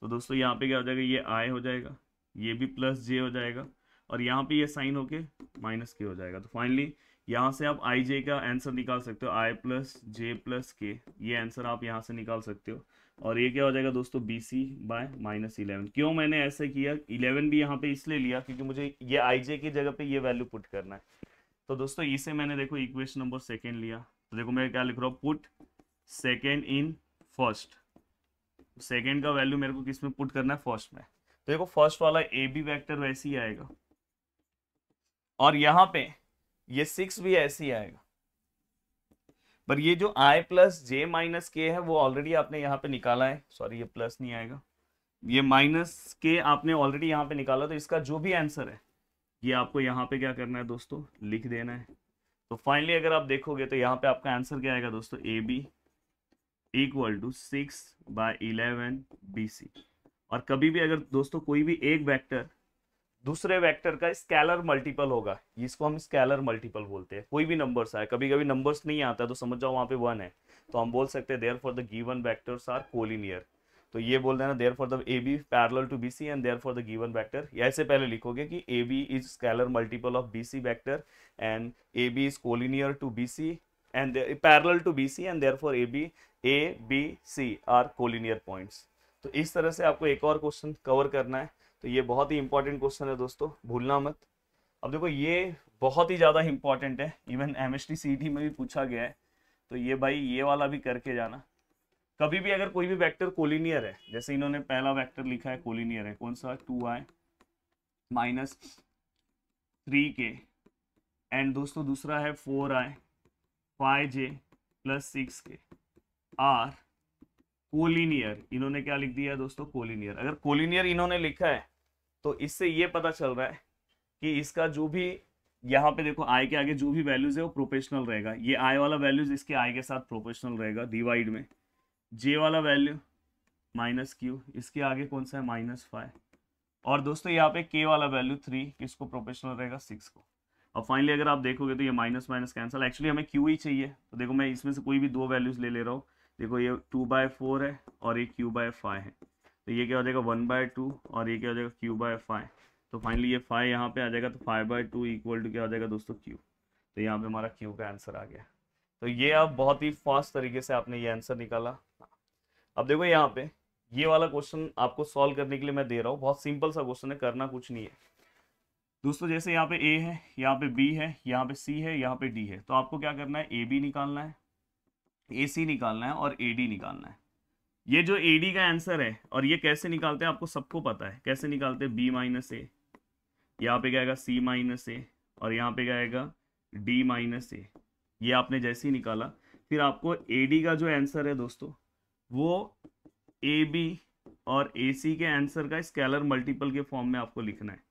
S1: तो दोस्तों यहाँ पे क्या हो जाएगा ये i हो जाएगा, ये भी प्लस j हो जाएगा और यहाँ पे ये साइन होके माइनस k हो जाएगा। तो फाइनली यहाँ से आप आई जे का आंसर निकाल सकते हो, i प्लस जे प्लस के, ये आंसर आप यहाँ से निकाल सकते हो। और ये क्या हो जाएगा दोस्तों बी सी बाय -11। क्यों मैंने ऐसे किया, 11 भी यहाँ पे इसलिए लिया क्योंकि मुझे ये आई जे की जगह पे ये वैल्यू पुट करना है। तो दोस्तों इसे मैंने देखो इक्वेशन नंबर 2 लिया। तो देखो मैं क्या लिख रहा हूँ, put second in first. Second का वैल्यू मेरे को किस में पुट करना है, फर्स्ट में। तो देखो फर्स्ट वाला ए बी वैक्टर वैसे ही आएगा और यहाँ पे ये 6 भी ऐसे ही आएगा। पर ये जो i प्लस जे माइनस के है वो ऑलरेडी आपने यहाँ पे निकाला है, सॉरी ये प्लस नहीं आएगा, ये माइनस के आपने ऑलरेडी यहाँ पे निकाला। तो इसका जो भी आंसर है ये आपको यहाँ पे क्या करना है दोस्तों, लिख देना है। तो फाइनली अगर आप देखोगे तो यहाँ पे आपका आंसर क्या आएगा दोस्तों, A B equal to 6/11 BC। और कभी भी अगर दोस्तों कोई भी एक वेक्टर दूसरे वेक्टर का स्केलर मल्टीपल होगा, इसको हम स्केलर मल्टीपल बोलते हैं। कोई भी नंबर्स आए, कभी कभी नंबर्स नहीं आता तो समझ जाओ वहां पे 1 है, तो हम बोल सकते हैं therefore the given vectors are collinear. तो ये बोल देना therefore the A B parallel to B C and therefore the given vector. या ऐसे पहले लिखोगे कि A B is scalar multiple of B C vector and A B is collinear to B C and parallel to B C and therefore A B C are collinear points. तो इस तरह से आपको एक और question cover करना है। तो ये बहुत ही इंपॉर्टेंट क्वेश्चन है दोस्तों, भूलना मत। अब देखो ये बहुत ही ज़्यादा इंपॉर्टेंट है, इवन एमएसटी सीटी में भी पूछा गया है। तो ये भाई ये वाला भी करके जाना। कभी भी अगर कोई भी वेक्टर कोलिनियर है, जैसे इन्होंने पहला वेक्टर लिखा है कोलिनियर है, कौन सा 2i -3k एंड दोस्तों दूसरा है 4i 5j plus 6k are collinear. इन्होंने क्या लिख दिया है दोस्तों, कोलिनियर। अगर कोलिनियर इन्होंने लिखा है तो इससे ये पता चल रहा है कि इसका जो भी यहाँ पे देखो i के आगे जो भी वैल्यूज है वो प्रोपोर्शनल रहेगा। ये i वाला वैल्यूज इसके i के साथ प्रोपोर्शनल रहेगा डिवाइड में। j वाला वैल्यू -q, इसके आगे कौन सा है -5। और दोस्तों यहाँ पे k वाला वैल्यू 3 किसको प्रोपोर्शनल रहेगा, 6 को। अब फाइनली अगर आप देखोगे तो ये माइनस माइनस कैंसिल, एक्चुअली हमें क्यू ही चाहिए, तो देखो मैं इसमें से कोई भी दो वैल्यूज ले रहा हूँ। देखो ये 2/4 है और ये q/5 है, तो ये क्या हो जाएगा 1/2 और ये क्या हो जाएगा q/5। तो फाइनली ये 5 यहाँ पे आ जाएगा, तो 5/2 इक्वल टू क्या हो जाएगा दोस्तों q। तो यहाँ पे हमारा q का आंसर आ गया। तो ये आप बहुत ही फास्ट तरीके से आपने ये आंसर निकाला। अब देखो यहाँ पे ये वाला क्वेश्चन आपको सॉल्व करने के लिए मैं दे रहा हूँ, बहुत सिंपल सा क्वेश्चन है, करना कुछ नहीं है दोस्तों। जैसे यहाँ पे a है, यहाँ पे b है, यहाँ पे c है, यहाँ पे d है, तो आपको क्या करना है, ab निकालना है, ac निकालना है और ad निकालना है। ये जो ad का आंसर है और ये कैसे निकालते हैं आपको सबको पता है, कैसे निकालते हैं, b माइनस ए, यहाँ पे क्या आएगा c माइनस ए और यहाँ पे क्या आएगा d माइनस ए। ये आपने जैसे ही निकाला, फिर आपको ad का जो आंसर है दोस्तों वो ab और ac के आंसर का स्केलर मल्टीपल के फॉर्म में आपको लिखना है।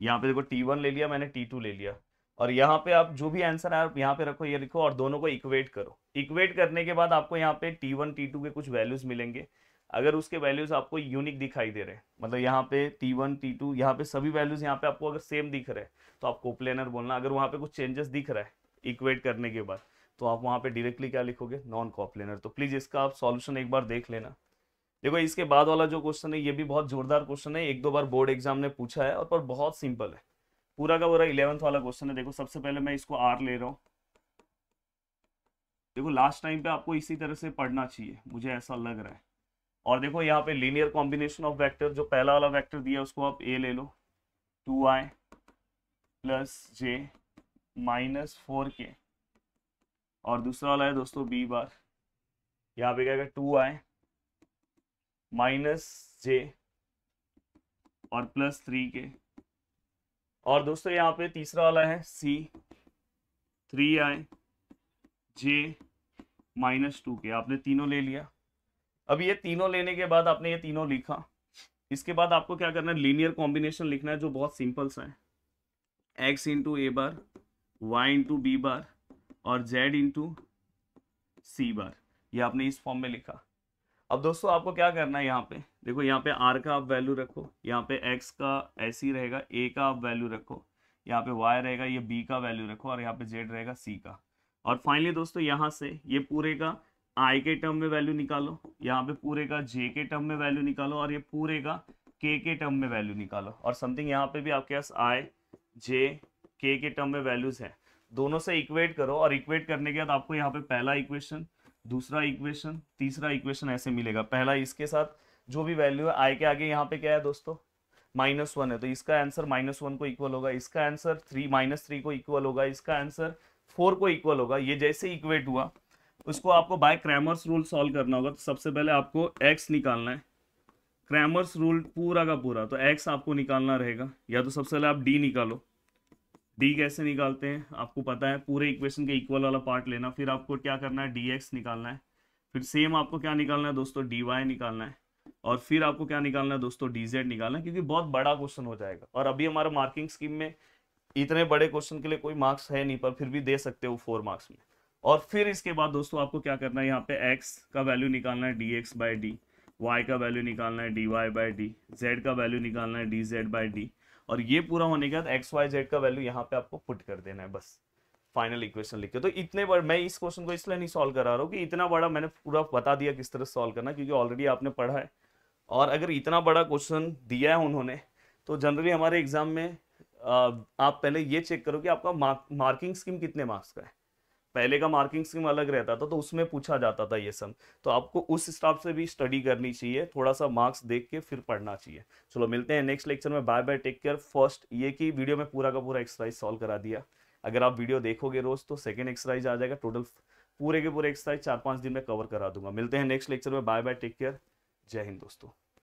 S1: यहाँ पे देखो t1 ले लिया मैंने, t2 ले लिया, और यहाँ पे आप जो भी आंसर है आप यहाँ पे रखो, ये लिखो और दोनों को इक्वेट करो। इक्वेट करने के बाद आपको यहाँ पे t1 t2 के कुछ वैल्यूज मिलेंगे। अगर उसके वैल्यूज आपको यूनिक दिखाई दे रहे हैं, मतलब यहाँ पे t1 t2 यहाँ पे सभी वैल्यूज यहाँ पे आपको अगर सेम दिख रहे हैं तो आप कोप्लेनर बोलना। अगर वहाँ पे कुछ चेंजेस दिख रहा है इक्वेट करने के बाद तो आप वहाँ पे डायरेक्टली क्या लिखोगे, नॉन कोप्लेनर। तो प्लीज इसका आप सॉल्यूशन एक बार देख लेना। देखो इसके बाद वाला जो क्वेश्चन है ये भी बहुत जोरदार क्वेश्चन है, एक दो बार बोर्ड एग्जाम ने पूछा है और पर बहुत सिंपल है, पूरा का पूरा 11th वाला क्वेश्चन है। देखो सबसे पहले मैं इसको आर ले रहा हूँ। देखो लास्ट टाइम पे आपको इसी तरह से पढ़ना चाहिए, मुझे ऐसा लग रहा है। और देखो यहाँ पे लीनियर कॉम्बिनेशन ऑफ वेक्टर, जो पहला वाला वेक्टर दिया उसको आप ए ले लो, 2i + j - 4k, और दूसरा वाला है दोस्तों b बार, यहाँ पे क्या आएगा 2i - j और +3k, और दोस्तों यहाँ पे तीसरा वाला है c 3i j - 2k। आपने तीनों ले लिया। अब ये तीनों लेने के बाद आपने ये तीनों लिखा, इसके बाद आपको क्या करना है, लीनियर कॉम्बिनेशन लिखना है जो बहुत सिंपल सा है, x × a bar, y × b bar और z × c बार। ये आपने इस फॉर्म में लिखा। अब दोस्तों आपको क्या करना है, यहाँ पे देखो, यहाँ पे r का आप वैल्यू रखो, यहाँ पे x का ऐसे ही रहेगा, a का आप वैल्यू रखो, यहाँ पे y रहेगा, ये b का वैल्यू रखो, और यहाँ पे z रहेगा c का। और फाइनली दोस्तों यहाँ से ये पूरे का i के टर्म में वैल्यू निकालो, यहाँ पे पूरे का j के टर्म में वैल्यू निकालो, और ये पूरे का k के टर्म में वैल्यू निकालो, और समथिंग यहाँ पे भी आपके पास i j k के टर्म में वैल्यूज है, दोनों से इक्वेट करो। और इक्वेट करने के बाद आपको यहाँ पे पहला इक्वेशन, दूसरा इक्वेशन, तीसरा इक्वेशन ऐसे मिलेगा। पहला इसके साथ जो भी वैल्यू है i के आगे यहाँ पे क्या है दोस्तों, -1 है, तो इसका आंसर -1 को इक्वल होगा, इसका आंसर -3 को इक्वल होगा, इसका आंसर 4 को इक्वल होगा। ये जैसे इक्वेट हुआ उसको आपको बाय क्रैमर्स रूल सॉल्व करना होगा। तो सबसे पहले आपको x निकालना है, क्रैमर्स रूल पूरा का पूरा, तो x आपको निकालना रहेगा। या तो सबसे पहले आप d निकालो, d कैसे निकालते हैं आपको पता है, पूरे इक्वेशन के इक्वल वाला पार्ट लेना, फिर आपको क्या करना है, dx निकालना है, फिर सेम आपको क्या निकालना है दोस्तों, dy निकालना है, और फिर आपको क्या निकालना है दोस्तों, dz निकालना है, क्योंकि बहुत बड़ा क्वेश्चन हो जाएगा। और अभी हमारा मार्किंग स्कीम में इतने बड़े क्वेश्चन के लिए कोई मार्क्स है नहीं, पर फिर भी दे सकते हो 4 मार्क्स में। और फिर इसके बाद दोस्तों आपको क्या करना है, यहाँ पे x का वैल्यू निकालना है dx/d, y का वैल्यू निकालना है dy/d, z का वैल्यू निकालना है dz/d, और ये पूरा होने के बाद x y z का वैल्यू यहाँ पे आपको पुट कर देना है, बस फाइनल इक्वेशन लिख के। तो इतने बड़े, मैं इस क्वेश्चन को इसलिए नहीं सॉल्व करा रहा हूँ कि इतना बड़ा मैंने पूरा बता दिया किस तरह सॉल्व करना, क्योंकि ऑलरेडी आपने पढ़ा है। और अगर इतना बड़ा क्वेश्चन दिया है उन्होंने, तो जनरली हमारे एग्जाम में आप पहले ये चेक करो कि आपका मार्किंग स्कीम कितने मार्क्स का है। पहले का मार्किंग स्कीम अलग रहता था, तो उसमें पूछा जाता था ये सब, तो आपको उस हिसाब से भी स्टडी करनी चाहिए, थोड़ा सा मार्क्स देख के फिर पढ़ना चाहिए। चलो मिलते हैं नेक्स्ट लेक्चर में, bye bye, take care. First ये कि वीडियो में पूरा का पूरा एक्सरसाइज सॉल्व करा दिया, अगर आप वीडियो देखोगे रोज तो सेकेंड एक्सरसाइज आ जाएगा, टोटल पूरे के पूरे एक्सरसाइज 4-5 दिन में कवर करा दूंगा। मिलते हैं नेक्स्ट लेक्चर में, बाय बाय, टेक केयर, जय हिंद दोस्तों।